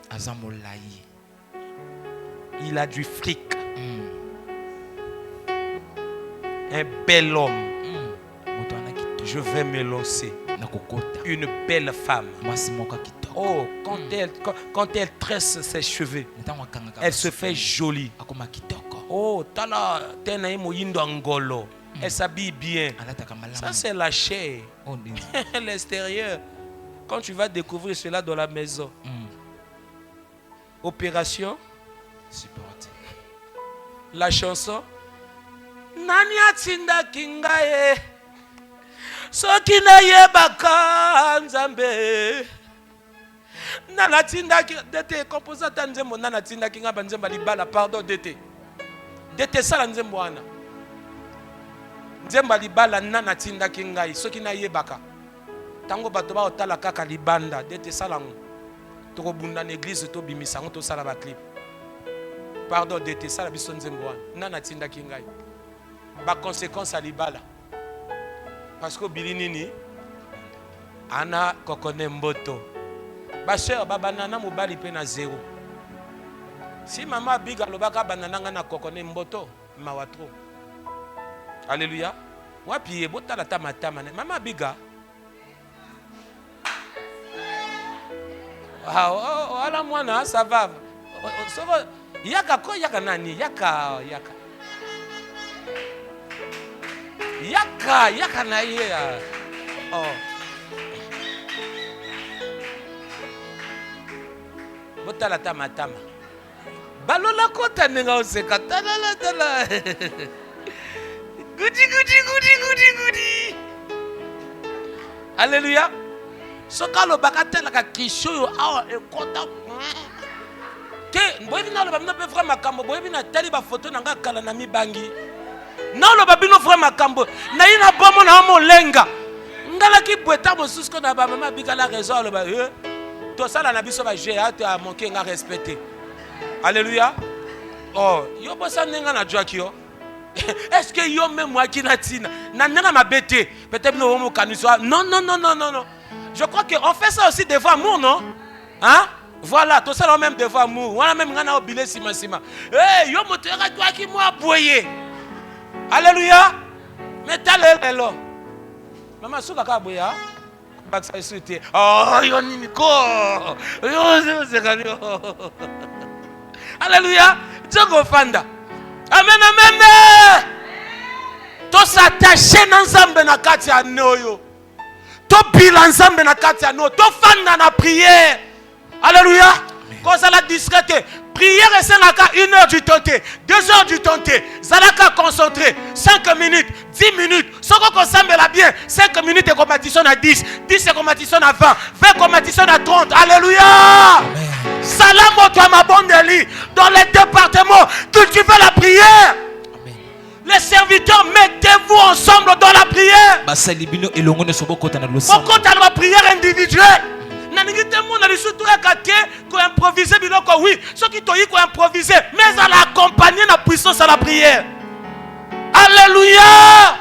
Il a du fric. Un bel homme. Je vais me lancer. Une belle femme. Oh, quand elle tresse ses cheveux, elle se fait jolie. Oh, elle s'habille bien. Ça, c'est la chair. L'extérieur. Quand tu vas découvrir cela dans la maison. Opération. La chanson. Nani atinda kingaye. Soki na yebaka nzambe. Nana tinda dete composante nzembo nana tinda kinga banzemba libala pardon dete sala nzembo wana nzemba libala nana tinda kinga soki na yebaka tango bato ba otala kaka libanda dete sala ngo to bunda na église to bimisa ngo to sala ba clip pardon dete sala biso nzembo wana nana tinda kinga ba conséquence à libala parce que bilinini ana kokone mboto. Baseur babanana mobali pe na 0. Si maman biga lobaka banana nga na kokone mboto mawatro. Alléluia. Wapi botala tamatama maman biga. Ala mwana ça va. Yaka ko yaka nani yaka na ye. Botala tama tama. Balola kota nenga oseka tala. Goody. Alléluia. Sokalo bakatela ka kisho yo awa ekota. Ke boyebi na lo babino pe frère makambo boyebi na tali ba photo na nga kala na mibangi. Na lo babino frère makambo na ina bomo na mo lenga. Ngala ki bweta mosusu ko na ba mama bikala raison lo ba to sala na biso ba jeu ate a manquer nga respecter. Alléluia. Oh, yo bossa nenga na joaki yo. Est-ce que yo même moi qui na tina na nenga mabete peut-être no mo kaniswa. Non. Je crois que on fait ça aussi devant amour, non? Hein? Voilà, tout ça même devant amour. Voilà même ngana obile sima. Eh, yo motera toi qui moi boyer. Alléluia. Mais talelo. Maman souka ka boya. Baksa suite. Oh, yo nini ko. Yo c'est galio. Alléluia. Djogo fanda. Amen. To s'attacher na nzambe na kati ya noyo. To bilan nzambe na kati ya no. To fanda na prière. Alléluia. Quand ça la discrété. Prière et c'est 1 heure du temps, 2 heures du temps, Zalaka concentré, 5 minutes, 10 minutes, sans qu'on s'en la bien, 5 minutes et compétition à 10, 10 et compétition à 20, 20 compétition à 30, alléluia! Salam toi ma bonne délit, dans les départements, cultivez la prière. Amen. Les serviteurs, mettez-vous ensemble dans la prière. Pourquoi tu as la prière individuelle? Improviser oui, ceux qui t'ont dit qu'on improviser, mais à l'accompagner la puissance à la prière. Alléluia.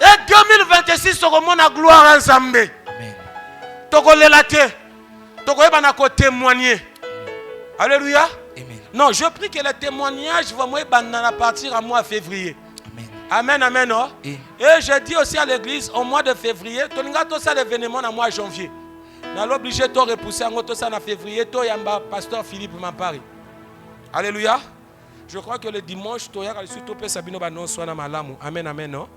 Et 2026 sera mon gloire ensemble. Amen. Togolé la terre, Togolé banako témoigner. Alléluia. Amen. Non, je prie que les témoignages vont à partir à mois de février. Amen. Oh. Et je dis aussi à l'église au mois de février, tu as tout ça l'événement au mois de janvier. N'a l'obligé de repousser en ça en février, to yamba pasteur Philippe Mampari. Alléluia. Je crois que le dimanche, to yaka surtout pe sabino ba non soit na malamu. Amen non.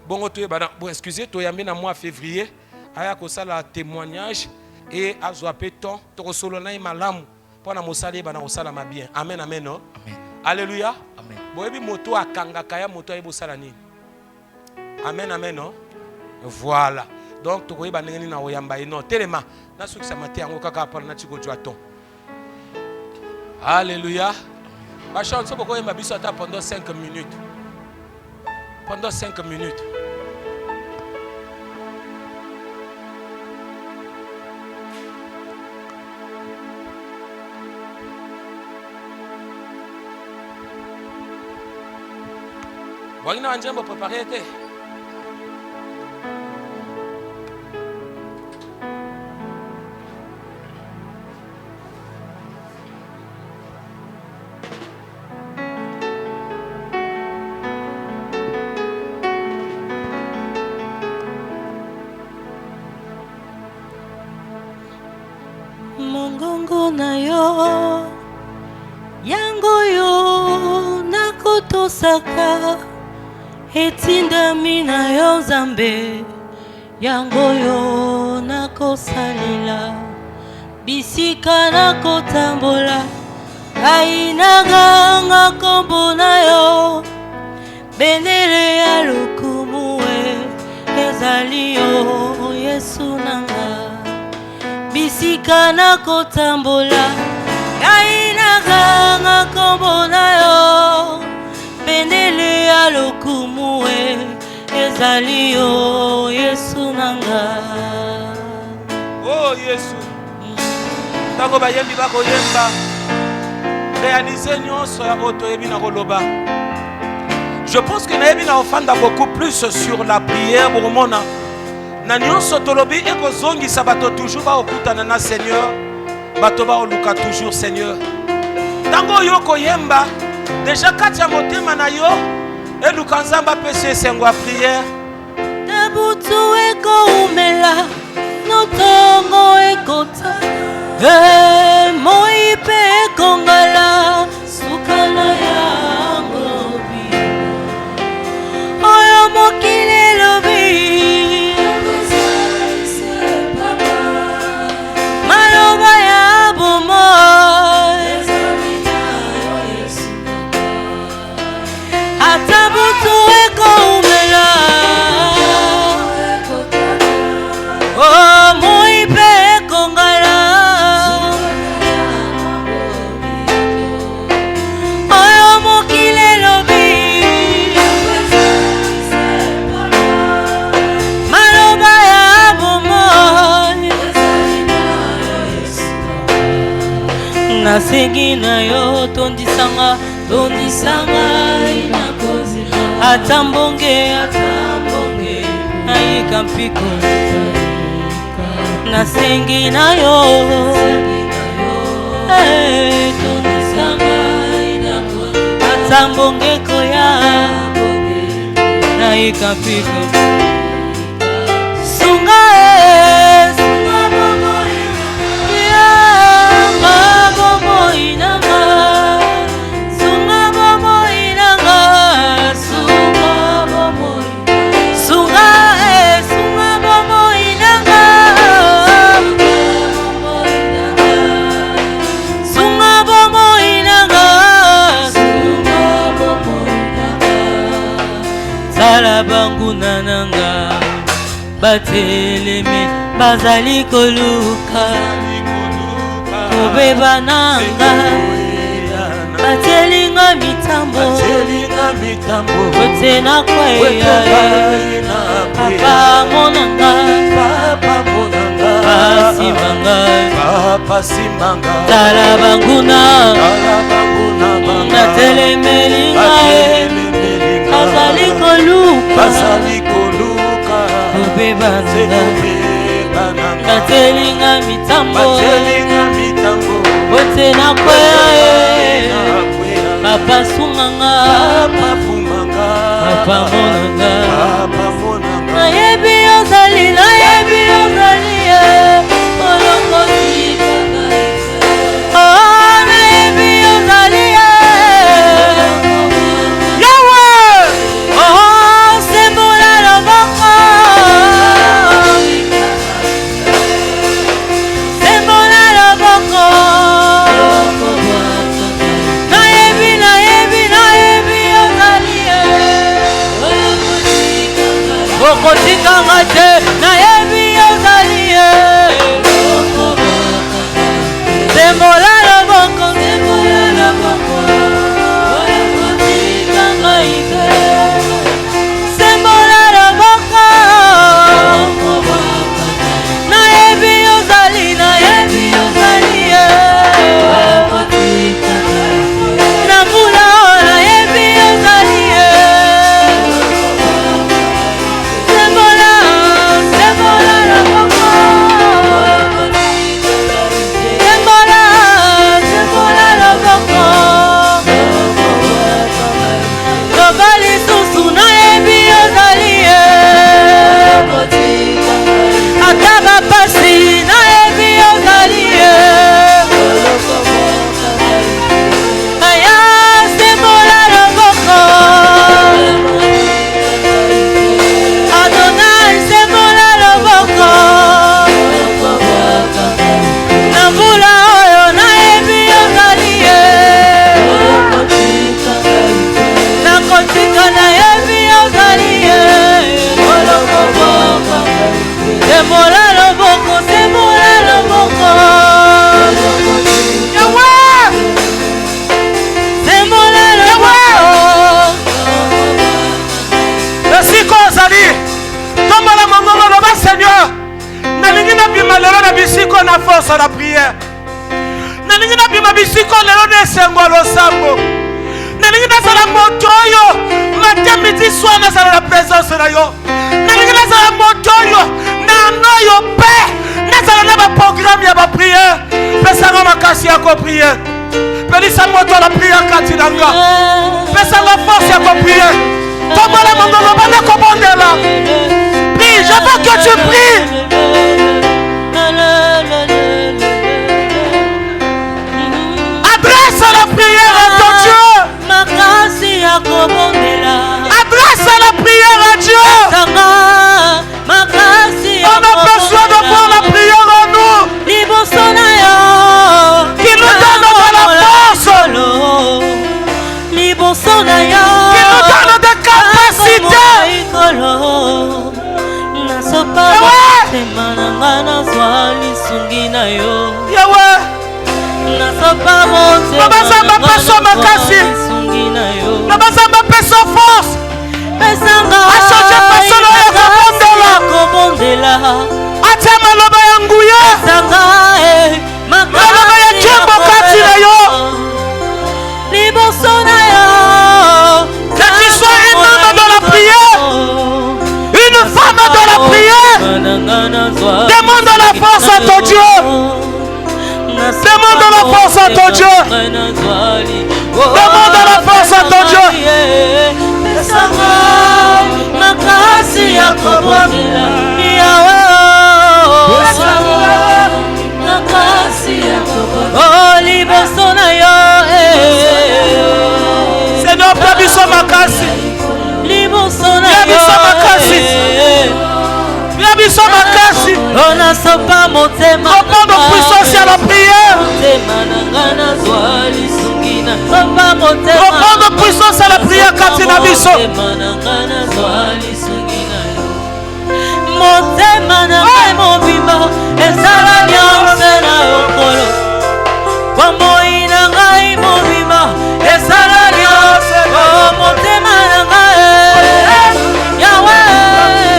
Bon to ba bon excusez, to yamba na mois février, aya ko sala témoignage et azwa pe temps to solo na malamu pour na mosali ba na osala ma bien. Amen non. Amen. Alléluia. Amen. Boyebi moto akanga kaya moto ebo sala ni. Amen non. Voilà. Donc, tu vois, tu na oyamba ino tellement na suki sa maté ngo kaka pa na tiko joaton. Alléluia. Ba chante so boko yamba biso ata pendant 5 minutes. Pendant 5 minutes. Wagina wanjembo préparer te. Mongongo na yo yango yo nakotosaka etindami na yo Nzambe yango yo nakosalela bisika nakotambola kainaganga kombo na yo bendele ya lokumu ezali yo Yesu nanga bisika nakotambola kainaganga kombo na yo bendele ya lokumu ezali yo Yesu nanga. Oh Yesu. Tango bayembi bako yemba réaliser nyonso ya oto yebi na koloba. Je pense que nayebi na ofanda beaucoup plus sur la prière pour mona. Na nyonso tolobi ekozongisa bato toujours ba okutana na Seigneur. Bato ba oluka toujours Seigneur. Tango yo koyemba déjà kati ya motema na yo eluka Nzamba pese esengo ya prière. Tabutu eko umela notongo ekota moi pe kongala sukana yango bi oyo mokili lobi nasengi na yo tondisanga atambonge naika mpiko nasengi na yo tondisanga atambonge koya naika mpiko sunga banguna nanga bateleme bazali koluka kobeba nanga batelinga mitambo kotena kweya papa monanga pasimanga tala banguna natelemelinga bazali koluka kobeba nanga katelinga mitambo bote na kwea papa sunganga papa monanga nayebi ozali na force à la prière. Nalingina bima bisiko lelo de sengo lo sambo. Nalingina sala motoyo matin midi soir na sala la présence na yo. Nalingina sala motoyo na noyo pe na sala na ba programme ya ba prière. Pesa ngama makasi ya ko prière. Pelisa moto la prière katinanga. Pesa la force ya ko prière. Toma la mongo bana ko bondela. Prie, je veux que tu pries. Adresse la prière à ton Dieu. Adresse la prière à Dieu. On a besoin de voir la prière en nous. Qui nous donne de la force. Qui nous donne des capacités. Yahweh. Nabazamba peso makasi. Nabazamba peso force. Achanger personne ya kobondela. Atia maloba ya nguya. Maloba ya jembo kati na yo. Demande la force à ton Dieu. Demande la force à ton Dieu. Demande la force à ton Dieu. Seigneur, Père Bisso Makasi. Père Bisso Makasi. Père Bisso Makasi. Reprends nos puissances à la prière. Reprends nos puissances à la prière, Katina Bisso. Motema na ngai mobimba ezala nyonso na yokolo bomoi na ngai mobimba ezala nyonso motema na ngai yawe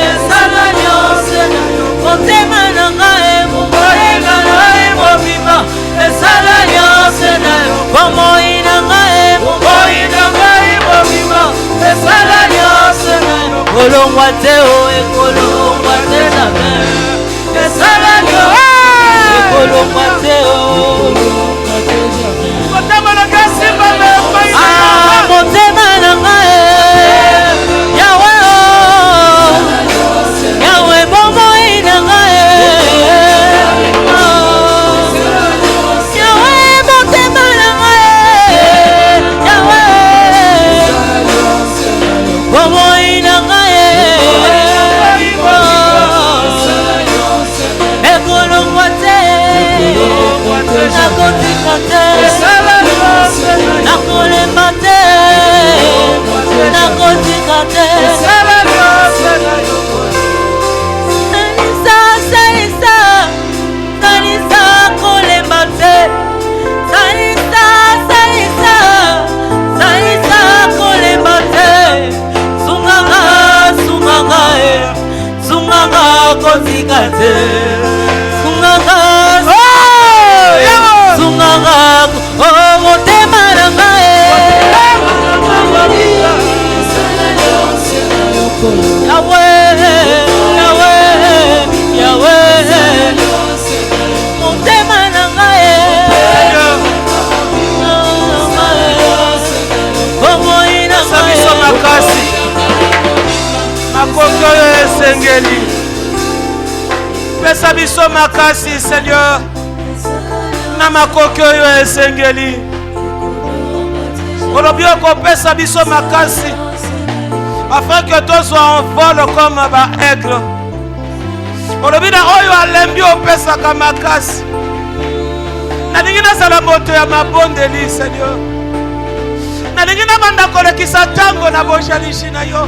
ezala nyonso motema na ngai bomoi na ngai mobimba ezala nyonso na bomoi na ngai mobimba ezala nyonso na kolongwa te o ekolongwa te jamais esala yo ekolongwa te o motema na kasi baba motema na ngai yawe yawe bomoi na ngai yawe motema na ngai yawe bomoi na ngai nakolemba te nakotika te salisa kolemba te salisa kolemba te sunganga kotika te sunganga oh motema na ngai yawe yawe yawe motema na ngai bomoi na ngai makasi makoki oyo esengeli pesa biso makasi Seigneur na makoki oyo esengeli olobi okopesa biso makasi afin que tozwa envole comme baaigle olobi na oyo alembi opesaka makasi nalingi nazala moto ya mabondeli Seigneur nalingi nabanda kolekisa ntango na bojalishi na yo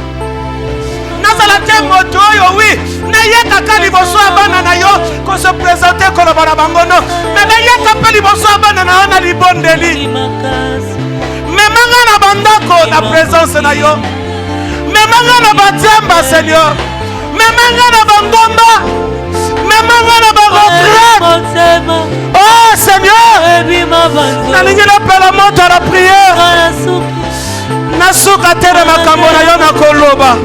nazala te moto oyo wi nayekaka liboso ya bana na yo kose présente koloba na bango no me nayeka mpe liboso ya bana na yo na libondeli memanga na bandako na présence na yo memanga na batiamba Seigneur memanga na bangomba memanga na baretraite oh Seigneur nalingi napela moto à la prière nasuka te na makambo na yo na koloba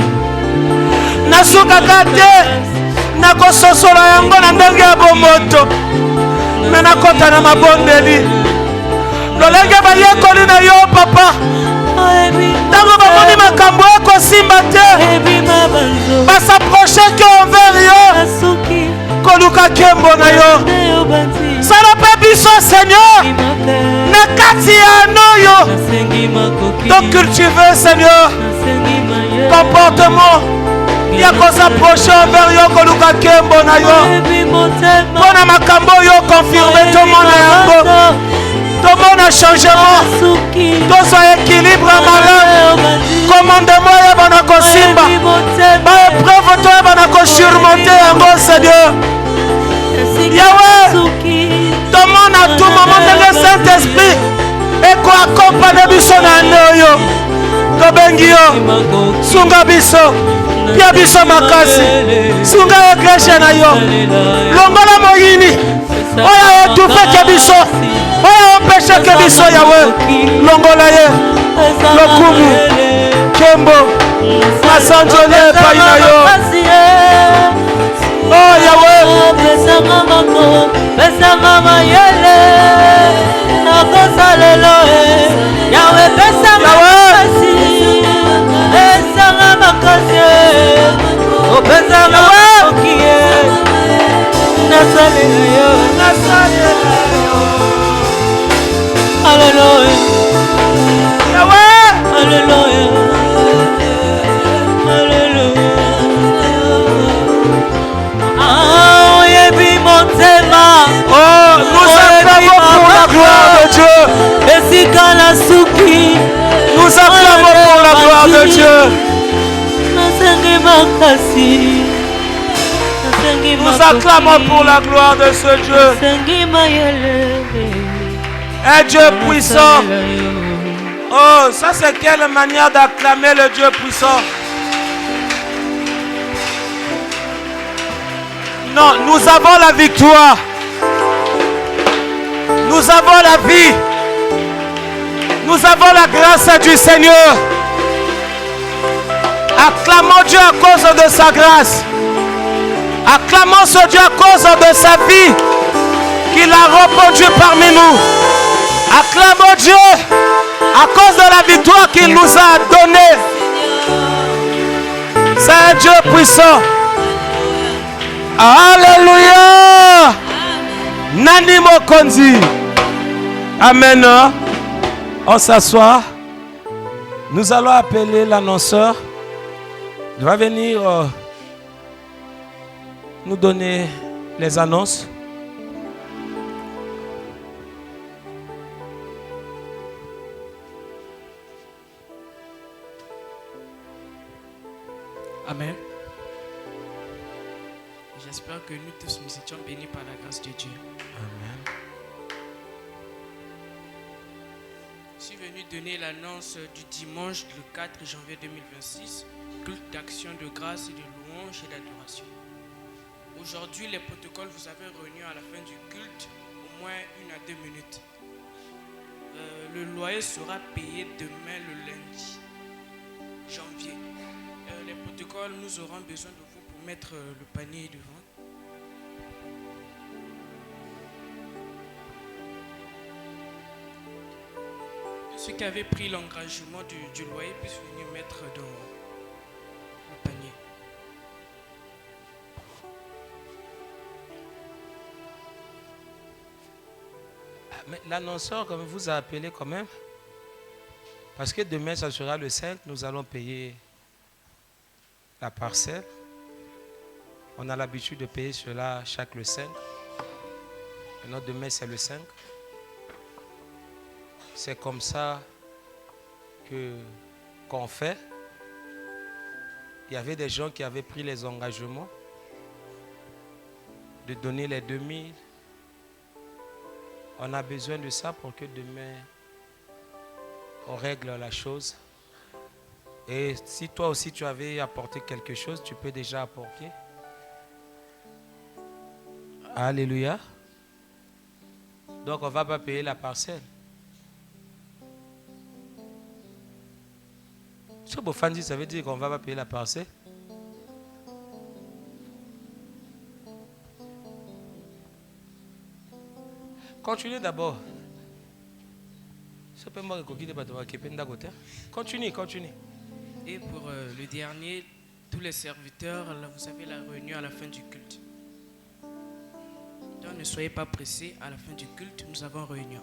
nasukaka te nakososola yango na ndenge ya bomoto me nakota na mabondeli lolenge bayekoli na yo papa ntango bamoni makambo ekosimba te basaprocheki envers yo koluka nkembo na yo sala mpe biso Seigneur na kati ya noyo donc cultiver Seigneur comportement ya kosaproche envers yo koluka nkembo na yo mpona makambo oyo confirme tomona yango tomona changement tozwa équilibre malamu commandement oyebana kosimba baépreuve toyebana kosurmonte yango Seigneur yawe tomona tout moment ndenge Saint-Esprit ekoakompane biso na nde oyo tobengi yo sunga biso pia biso makasi sunga eglise na yo longola moyini oyo etufeke biso oyo opesheke biso yawe longola ye lokumu kembo masanzole epai na yo oh yawe pesanga mako, pesanga mayele, nakosalelo Yawe pesanga makasi, pesanga makasi, o pesanga makokie, nasalela yo, nasalela yo. Hallelujah, Yawe, hallelujah, hallelujah. Oh, nous acclamons pour la gloire de Dieu. Nous acclamons pour la gloire de Dieu. Nous acclamons pour la gloire de ce Dieu. Un Dieu puissant. Oh, ça c'est quelle manière d'acclamer le Dieu puissant. Non, nous avons la victoire. Nous avons la vie. Nous avons la grâce du Seigneur. Acclamons Dieu à cause de sa grâce. Acclamons ce Dieu à cause de sa vie qu'il a répandu parmi nous. Acclamons Dieu à cause de la victoire qu'il nous a donnée. C'est un Dieu puissant. Alléluia. Nani Mokonzi. Amen. On s'assoit. Nous allons appeler l'annonceur. Il va venir nous donner les annonces. Amen. J'espère que nous tous nous étions bénis par la grâce de Dieu. Amen. Je suis venu donner l'annonce du dimanche le 4 janvier 2026, culte d'action de grâce et de louange et d'adoration. Aujourd'hui, les protocoles vous avez réunis à la fin du culte, au moins 1 à 2 minutes. Le loyer sera payé demain le lundi, janvier. Les protocoles, nous aurons besoin de vous pour mettre le panier devant. Ceux qui avaient pris l'engagement du loyer puissent venir mettre dans le panier. Mais l'annonceur, comme vous a appelé quand même, parce que demain, ça sera le 5, nous allons payer la parcelle. On a l'habitude de payer cela chaque le 5. Maintenant, demain, c'est le 5. C'est comme ça qu'on fait. Il y avait des gens qui avaient pris les engagements de donner les 2000. On a besoin de ça pour que demain, on règle la chose. Et si toi aussi tu avais apporté quelque chose, tu peux déjà apporter. Alléluia. Donc on ne va pas payer la parcelle. Ce Bofandi, ça veut dire qu'on ne va pas payer la parcelle. Continuez d'abord. Continue. Et pour le dernier, tous les serviteurs, là, vous avez la réunion à la fin du culte. Donc ne soyez pas pressés, à la fin du culte, nous avons réunion.